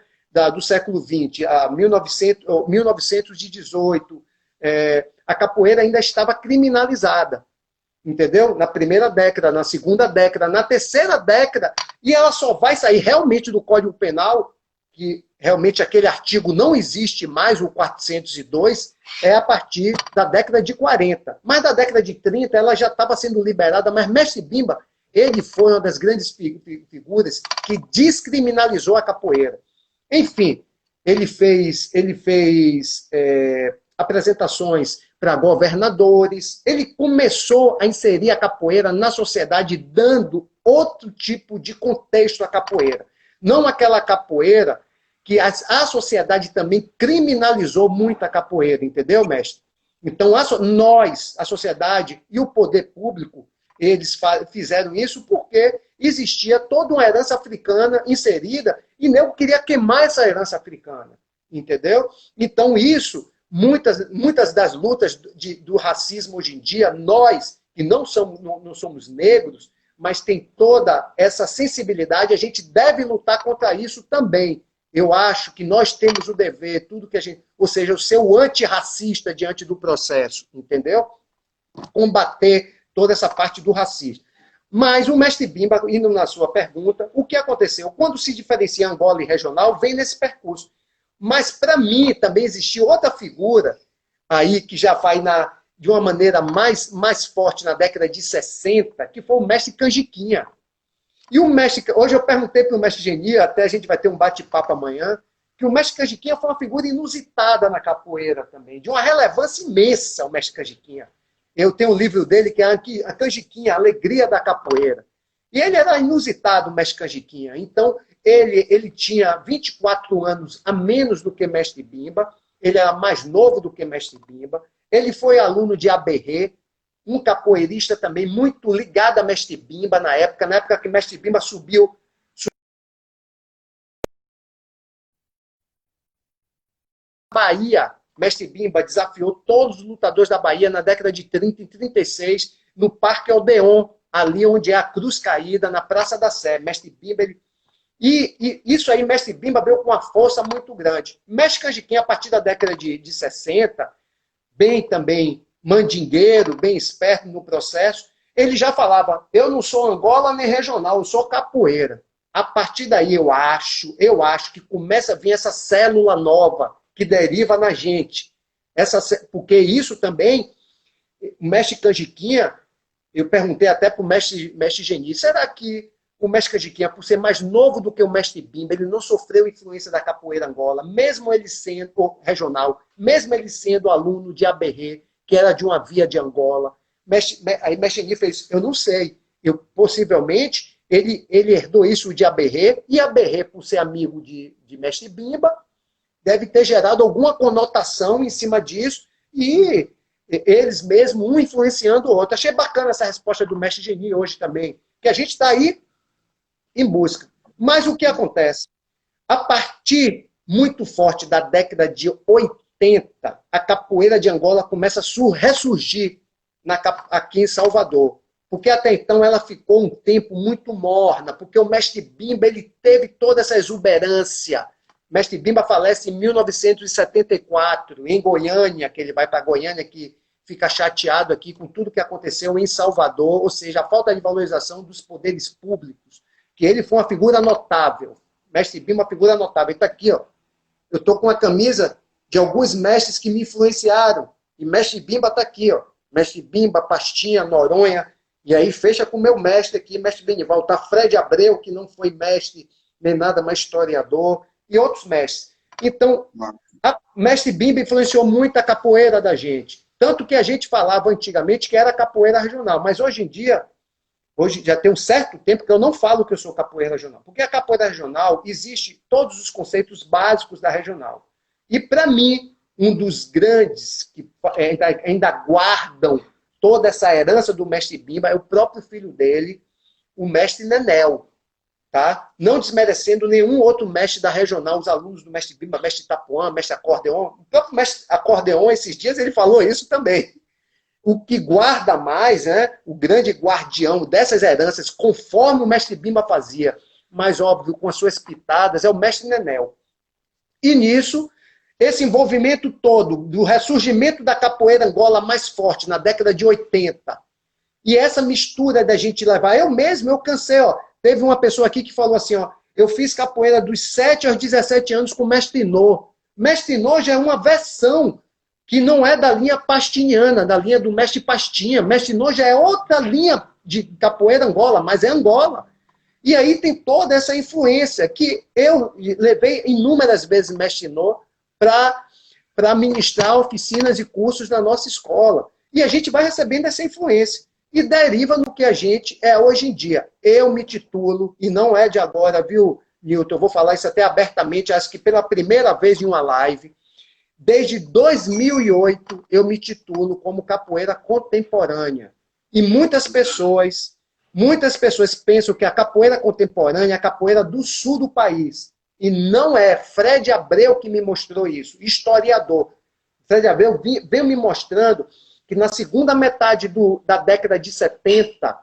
do século XX, a 1918, a capoeira ainda estava criminalizada. Entendeu? Na primeira década, na segunda década, na terceira década, e ela só vai sair realmente do Código Penal, que realmente aquele artigo não existe mais, o 402, a partir da década de 40. Mas da década de 30 ela já estava sendo liberada, mas Mestre Bimba, ele foi uma das grandes figuras que descriminalizou a capoeira. Enfim, ele fez apresentações para governadores, ele começou a inserir a capoeira na sociedade, dando outro tipo de contexto à capoeira. Não aquela capoeira que a sociedade também criminalizou muito a capoeira, entendeu, mestre? Então, nós, a sociedade e o poder público, eles fizeram isso porque existia toda uma herança africana inserida e eu queria queimar essa herança africana, entendeu? Então, isso... Muitas das lutas do racismo hoje em dia, nós, que não somos negros, mas tem toda essa sensibilidade, a gente deve lutar contra isso também. Eu acho que nós temos o dever, tudo que a gente... Ou seja, o ser antirracista diante do processo, entendeu? Combater toda essa parte do racismo. Mas o mestre Bimba, indo na sua pergunta, o que aconteceu? Quando se diferencia Angola e regional, vem nesse percurso. Mas, para mim, também existiu outra figura aí que já vai de uma maneira mais forte na década de 60, que foi o mestre Canjiquinha. E o mestre... Hoje eu perguntei para o mestre Geni, até a gente vai ter um bate-papo amanhã, que o mestre Canjiquinha foi uma figura inusitada na capoeira também, de uma relevância imensa, o mestre Canjiquinha. Eu tenho um livro dele que é a Canjiquinha, a Alegria da Capoeira. E ele era inusitado, o mestre Canjiquinha. Então... Ele tinha 24 anos a menos do que Mestre Bimba, ele era mais novo do que Mestre Bimba, ele foi aluno de Aberrê, um capoeirista também muito ligado a Mestre Bimba na época que Mestre Bimba subiu Bahia, Mestre Bimba desafiou todos os lutadores da Bahia na década de 30 e 36, no Parque Odeon, ali onde é a Cruz Caída, na Praça da Sé. Mestre Bimba, e isso aí, Mestre Bimba veio com uma força muito grande. Mestre Canjiquinha, a partir da década de 60, bem também mandingueiro, bem esperto no processo, ele já falava, eu não sou Angola nem regional, eu sou capoeira. A partir daí eu acho que começa a vir essa célula nova que deriva na gente. Porque isso também, o mestre Canjiquinha, eu perguntei até para o mestre Geni, será que o mestre Canjiquinha, por ser mais novo do que o mestre Bimba, ele não sofreu influência da capoeira Angola, mesmo ele sendo regional, mesmo ele sendo aluno de Aberrê, que era de uma via de Angola? Aí o mestre Geni fez, eu não sei, possivelmente ele herdou isso de Aberrê, e Aberrê, por ser amigo de mestre Bimba, deve ter gerado alguma conotação em cima disso, e eles mesmos, um influenciando o outro. Achei bacana essa resposta do mestre Geni hoje também, que a gente está aí em busca. Mas o que acontece? A partir muito forte da década de 80, a capoeira de Angola começa a ressurgir aqui em Salvador. Porque até então ela ficou um tempo muito morna, porque o mestre Bimba ele teve toda essa exuberância. O mestre Bimba falece em 1974, em Goiânia, que ele vai para Goiânia, que fica chateado aqui com tudo que aconteceu em Salvador, ou seja, a falta de valorização dos poderes públicos, que ele foi uma figura notável. Mestre Bimba, uma figura notável. Ele está aqui, ó. Eu estou com a camisa de alguns mestres que me influenciaram. E mestre Bimba está aqui, ó. Mestre Bimba, Pastinha, Noronha. E aí fecha com o meu mestre aqui, mestre Benival. Está Fred Abreu, que não foi mestre nem nada, mas historiador. E outros mestres. Então, mestre Bimba influenciou muito a capoeira da gente. Tanto que a gente falava antigamente que era capoeira regional. Mas hoje em dia, hoje já tem um certo tempo que eu não falo que eu sou capoeira regional. Porque a capoeira regional, existe todos os conceitos básicos da regional. E, para mim, um dos grandes que ainda guardam toda essa herança do mestre Bimba é o próprio filho dele, o mestre Nenel. Tá? Não desmerecendo nenhum outro mestre da regional, os alunos do mestre Bimba, mestre Itapuã, mestre Acordeon. O próprio mestre Acordeon, esses dias, ele falou isso também. O que guarda mais, né, o grande guardião dessas heranças, conforme o mestre Bimba fazia, mas óbvio, com as suas pitadas, é o mestre Nenel. E nisso, esse envolvimento todo do ressurgimento da capoeira Angola mais forte na década de 80, e essa mistura da gente levar, eu cansei, ó. Teve uma pessoa aqui que falou assim, ó, eu fiz capoeira dos 7 aos 17 anos com mestre Nô. Mestre Nô já é uma versão que não é da linha pastiniana, da linha do mestre Pastinha. Mestre Nô já é outra linha de capoeira Angola, mas é Angola. E aí tem toda essa influência que eu levei inúmeras vezes mestre Nô para ministrar oficinas e cursos na nossa escola. E a gente vai recebendo essa influência. E deriva no que a gente é hoje em dia. Eu me titulo, e não é de agora, viu, Nilton? Eu vou falar isso até abertamente, acho que pela primeira vez em uma live. Desde 2008, eu me titulo como capoeira contemporânea. E muitas pessoas pensam que a capoeira contemporânea é a capoeira do sul do país. E não é. Fred Abreu que me mostrou isso, historiador. Fred Abreu veio me mostrando que na segunda metade da década de 70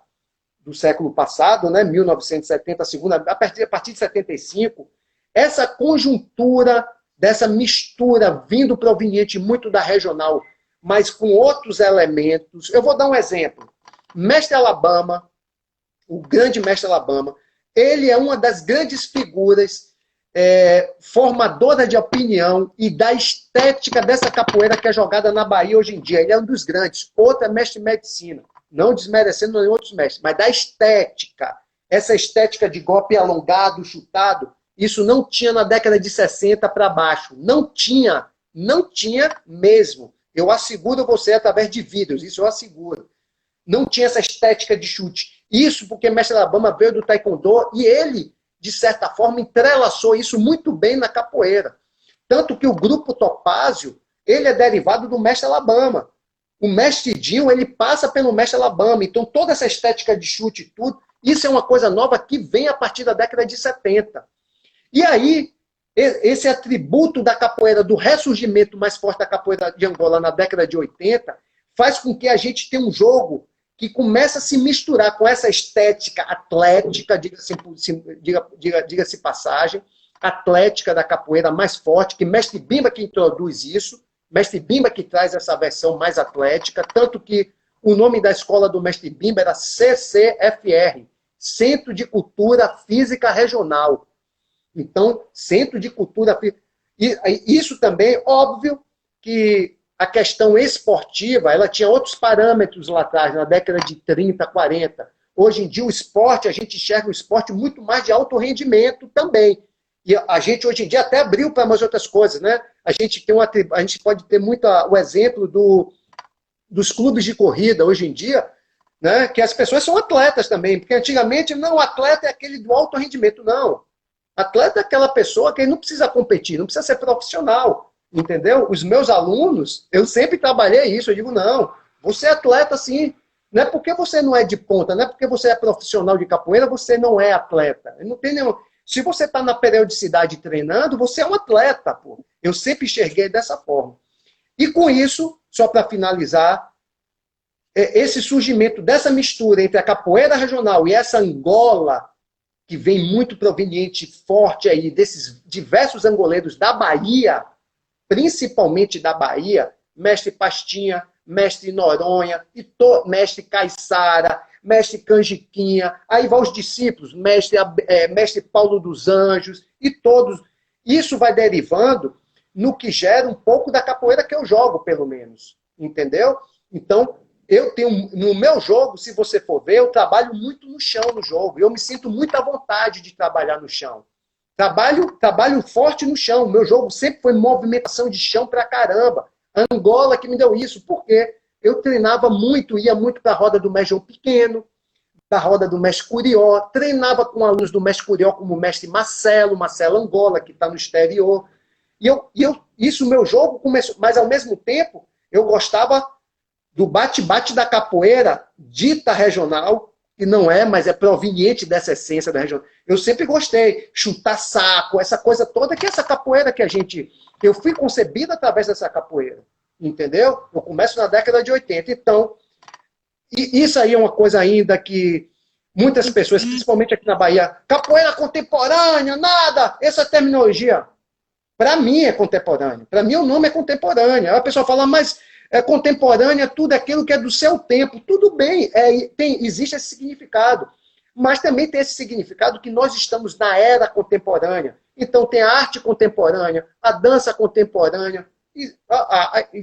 do século passado, né, 1970, a partir de 75, essa conjuntura dessa mistura vindo proveniente muito da regional, mas com outros elementos. Eu vou dar um exemplo. Mestre Alabama, o grande mestre Alabama, ele é uma das grandes figuras formadora de opinião e da estética dessa capoeira que é jogada na Bahia hoje em dia. Ele é um dos grandes. Outro é mestre de medicina. Não desmerecendo nenhum outros mestres, mas da estética. Essa estética de golpe alongado, chutado, isso não tinha na década de 60 para baixo. Não tinha mesmo. Eu asseguro você através de vídeos, isso eu asseguro. Não tinha essa estética de chute. Isso porque mestre Alabama veio do taekwondo e ele, de certa forma, entrelaçou isso muito bem na capoeira. Tanto que o grupo Topázio, ele é derivado do mestre Alabama. O mestre Dinho, ele passa pelo mestre Alabama. Então, toda essa estética de chute e tudo, isso é uma coisa nova que vem a partir da década de 70. E aí, esse atributo da capoeira, do ressurgimento mais forte da capoeira de Angola na década de 80, faz com que a gente tenha um jogo que começa a se misturar com essa estética atlética, diga-se passagem, atlética da capoeira mais forte, que Mestre Bimba que introduz isso, Mestre Bimba que traz essa versão mais atlética, tanto que o nome da escola do Mestre Bimba era CCFR, Centro de Cultura Física Regional. Então, Centro de Cultura Física. E isso também, óbvio, que a questão esportiva, ela tinha outros parâmetros lá atrás, na década de 30, 40. Hoje em dia, o esporte, a gente enxerga o esporte muito mais de alto rendimento também. E a gente, hoje em dia, até abriu para umas outras coisas, né? A gente pode ter muito o exemplo dos clubes de corrida, hoje em dia, né? Que as pessoas são atletas também, porque antigamente, não, o atleta é aquele do alto rendimento, não. Atleta é aquela pessoa que não precisa competir, não precisa ser profissional. Entendeu? Os meus alunos, eu sempre trabalhei isso, eu digo, não, você é atleta sim, não é porque você não é de ponta, não é porque você é profissional de capoeira, você não é atleta. Não tem nenhum... Se você está na periodicidade treinando, você é um atleta, pô. Eu sempre enxerguei dessa forma. E com isso, só para finalizar, esse surgimento dessa mistura entre a capoeira regional e essa Angola, que vem muito proveniente, forte aí, desses diversos angoleiros da Bahia, principalmente da Bahia, Mestre Pastinha, Mestre Noronha, Mestre Caiçara, Mestre Canjiquinha, aí vão os discípulos, Mestre Paulo dos Anjos, e todos. Isso vai derivando no que gera um pouco da capoeira que eu jogo, pelo menos. Entendeu? Então, eu tenho, no meu jogo, se você for ver, eu trabalho muito no chão no jogo. Eu me sinto muito à vontade de trabalhar no chão. Trabalho forte no chão. Meu jogo sempre foi movimentação de chão pra caramba. Angola que me deu isso. Por quê? Eu treinava muito, ia muito para a roda do mestre João Pequeno, da roda do mestre Curió, treinava com alunos do mestre Curió, como o mestre Marcelo Angola, que está no exterior. Isso, meu jogo começou. Mas, ao mesmo tempo, eu gostava do bate-bate da capoeira dita regional, que não é, mas é proveniente dessa essência da região. Eu sempre gostei, chutar saco, essa coisa toda, que é essa capoeira que eu fui concebida através dessa capoeira, entendeu? Eu começo na década de 80, então, isso aí é uma coisa ainda que muitas pessoas, principalmente aqui na Bahia, capoeira contemporânea, nada, essa terminologia, para mim é contemporânea, para mim o nome é contemporânea. Aí a pessoa fala, mas é contemporânea, tudo aquilo que é do seu tempo. Tudo bem, existe esse significado. Mas também tem esse significado que nós estamos na era contemporânea. Então tem a arte contemporânea, a dança contemporânea, e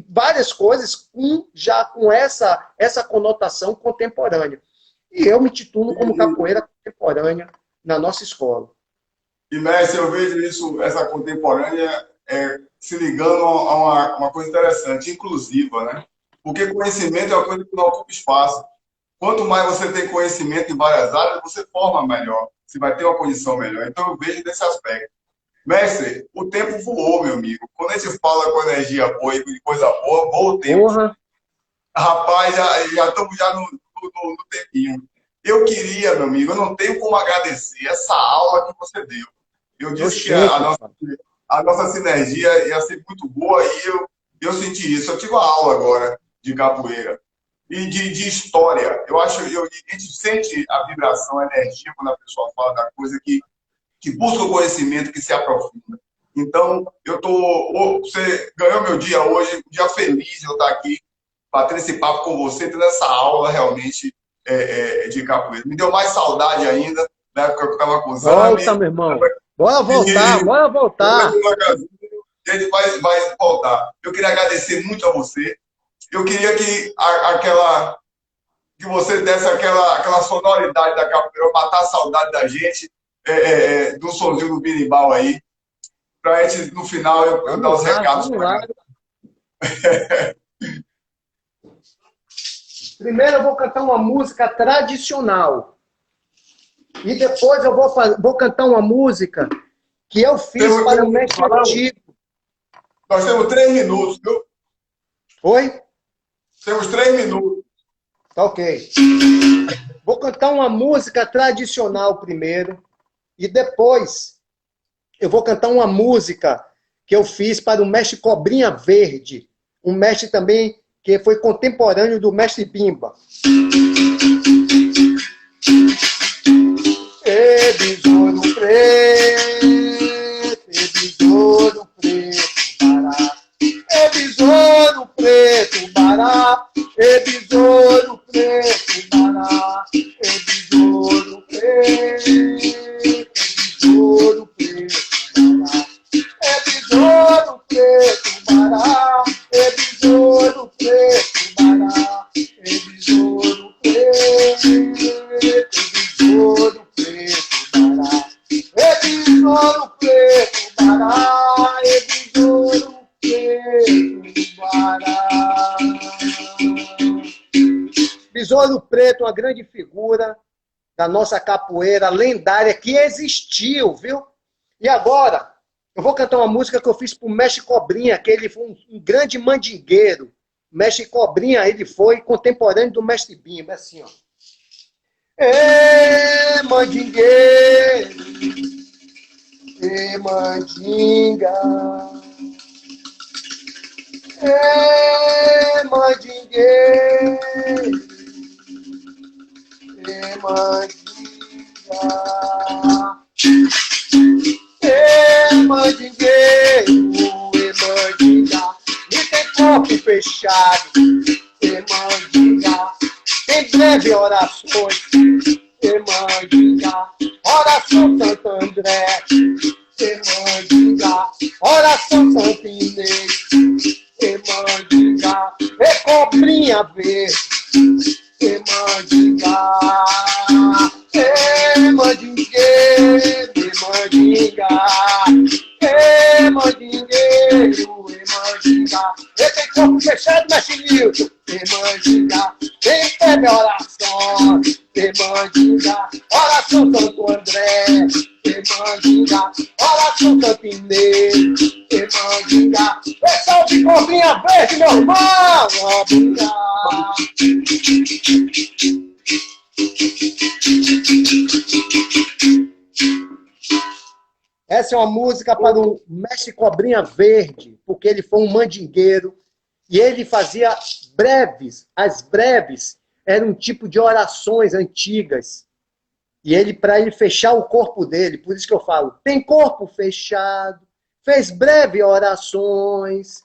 várias coisas já com essa conotação contemporânea. E eu me titulo como capoeira contemporânea na nossa escola. E, mestre, eu vejo isso, essa contemporânea, se ligando a uma coisa interessante, inclusiva, né? Porque conhecimento é uma coisa que não ocupa espaço. Quanto mais você tem conhecimento em várias áreas, você forma melhor, você vai ter uma condição melhor. Então, eu vejo desse aspecto. Mestre, o tempo voou, meu amigo. Quando a gente fala com energia boa e coisa boa, voa o tempo. Porra. Rapaz, já estamos no tempinho. Eu queria, meu amigo, eu não tenho como agradecer essa aula que você deu. Eu disse que a nossa sinergia ia ser muito boa e eu senti isso. Eu tive uma aula agora de capoeira e de história. A gente sente a vibração, a energia quando a pessoa fala da coisa que busca o conhecimento, que se aprofunda. Então, você ganhou meu dia hoje, um dia feliz de eu estar aqui, batendo esse papo com você, tendo essa aula realmente de capoeira. Me deu mais saudade ainda, na época que eu estava com os anos. Volta, meu irmão. Bora voltar, bora voltar. A gente vai voltar. Eu queria agradecer muito a você. Eu queria que você desse aquela sonoridade da capoeira, matar a saudade da gente, do sonzinho do birimbau aí, para a gente, no final, eu dar os recados para Primeiro eu vou cantar uma música tradicional. E depois eu vou cantar uma música que eu fiz para o mestre antigo. Nós temos 3 minutos, viu? Oi? Temos 3 minutos. Tá ok. Vou cantar uma música tradicional primeiro. E depois eu vou cantar uma música que eu fiz para o mestre Cobrinha Verde, um mestre também que foi contemporâneo do mestre Bimba. Ê, besouro preto, ê, besouro preto, bará. Ê, besouro preto, bará. Ê, besouro preto, bará. Ê, besouro preto, ê, besouro preto, bará. É besouro preto, bará. É besouro preto, bará. É besouro preto, é besouro preto, bará. É besouro preto, bará. É besouro preto, bará. Besouro Preto, uma grande figura da nossa capoeira lendária que existiu, viu? E agora, eu vou cantar uma música que eu fiz para o Mestre Cobrinha, que ele foi um grande mandingueiro. Mestre Cobrinha, ele foi contemporâneo do Mestre Bimba, assim, ó. Ê, mandingueiro, ê, mandinga, ê, mandingueiro, ê, mandinga. Mandingueiro, mandinga, e tem corpo fechado, mandinga, tem breve orações, mandinga, oração Santo André, mandinga, oração Santo Inês, mandinga, Cobrinha Verde, mandinga, mandingueiro, mandinga, mandingueiro, mandinga, tem corpo fechado, mestre Nilton, mandinga, tem fé oração, mandinga, oração Santo André, mandinga, oração Santo Inês, mandinga, pessoal de Cobrinha Verde, meu irmão, mandinga. Essa é uma música para o mestre Cobrinha Verde, porque ele foi um mandingueiro e ele fazia breves. As breves eram um tipo de orações antigas. E ele, para ele fechar o corpo dele, por isso que eu falo, tem corpo fechado, fez breve orações.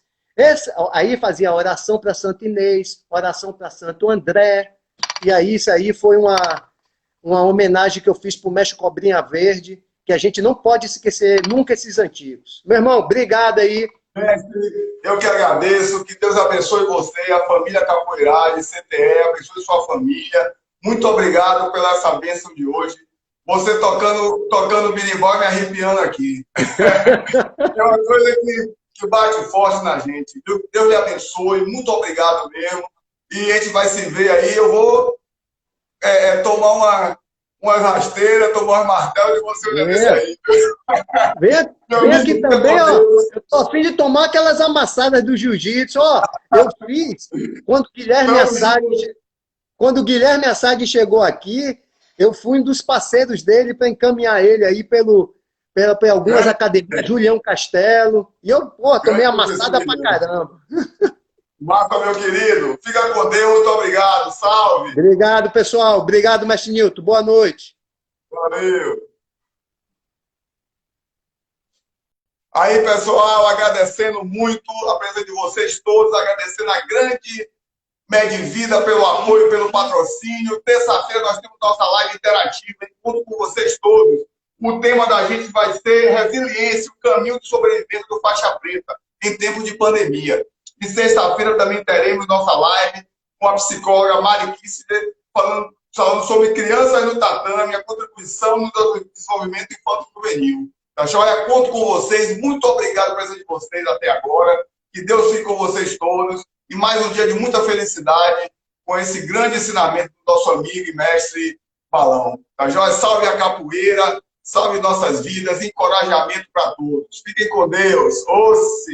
Aí fazia oração para Santo Inês, oração para Santo André. E aí isso aí foi uma homenagem que eu fiz para o mestre Cobrinha Verde, que a gente não pode esquecer nunca esses antigos. Meu irmão, obrigado aí. Mestre, eu que agradeço, que Deus abençoe você, a família Capoeiragem, CTE, abençoe sua família. Muito obrigado pela essa bênção de hoje. Você tocando berimbau me arrepiando aqui. É uma coisa que bate forte na gente. Deus lhe abençoe, muito obrigado mesmo. E a gente vai se ver aí. Eu vou tomar umas rasteiras, tomar umas martelos e você olhando isso aí. Vem aqui também, ó. Eu tô a fim de tomar aquelas amassadas do jiu-jitsu, ó. Eu fiz quando o Guilherme Assad chegou aqui, eu fui um dos parceiros dele para encaminhar ele aí por algumas academias, Julião Castelo, e eu, tomei amassada pra caramba. Mata, meu querido. Fica com Deus, muito obrigado. Salve. Obrigado, pessoal. Obrigado, mestre Nilton. Boa noite. Valeu. Aí, pessoal, agradecendo muito a presença de vocês todos, agradecendo a grande Medvida pelo apoio, pelo patrocínio. Terça-feira nós temos nossa live interativa, encontro com vocês todos. O tema da gente vai ser resiliência, o caminho de sobrevivência do faixa preta em tempos de pandemia. E sexta-feira também teremos nossa live com a psicóloga Mari Kissinger, falando sobre crianças no tatame, a contribuição no desenvolvimento infanto-juvenil. Tá joia? Conto com vocês. Muito obrigado pela presença de vocês até agora. Que Deus fique com vocês todos. E mais um dia de muita felicidade com esse grande ensinamento do nosso amigo e mestre Balão. Tá joia? Salve a capoeira, salve nossas vidas, encorajamento para todos. Fiquem com Deus. Ouça!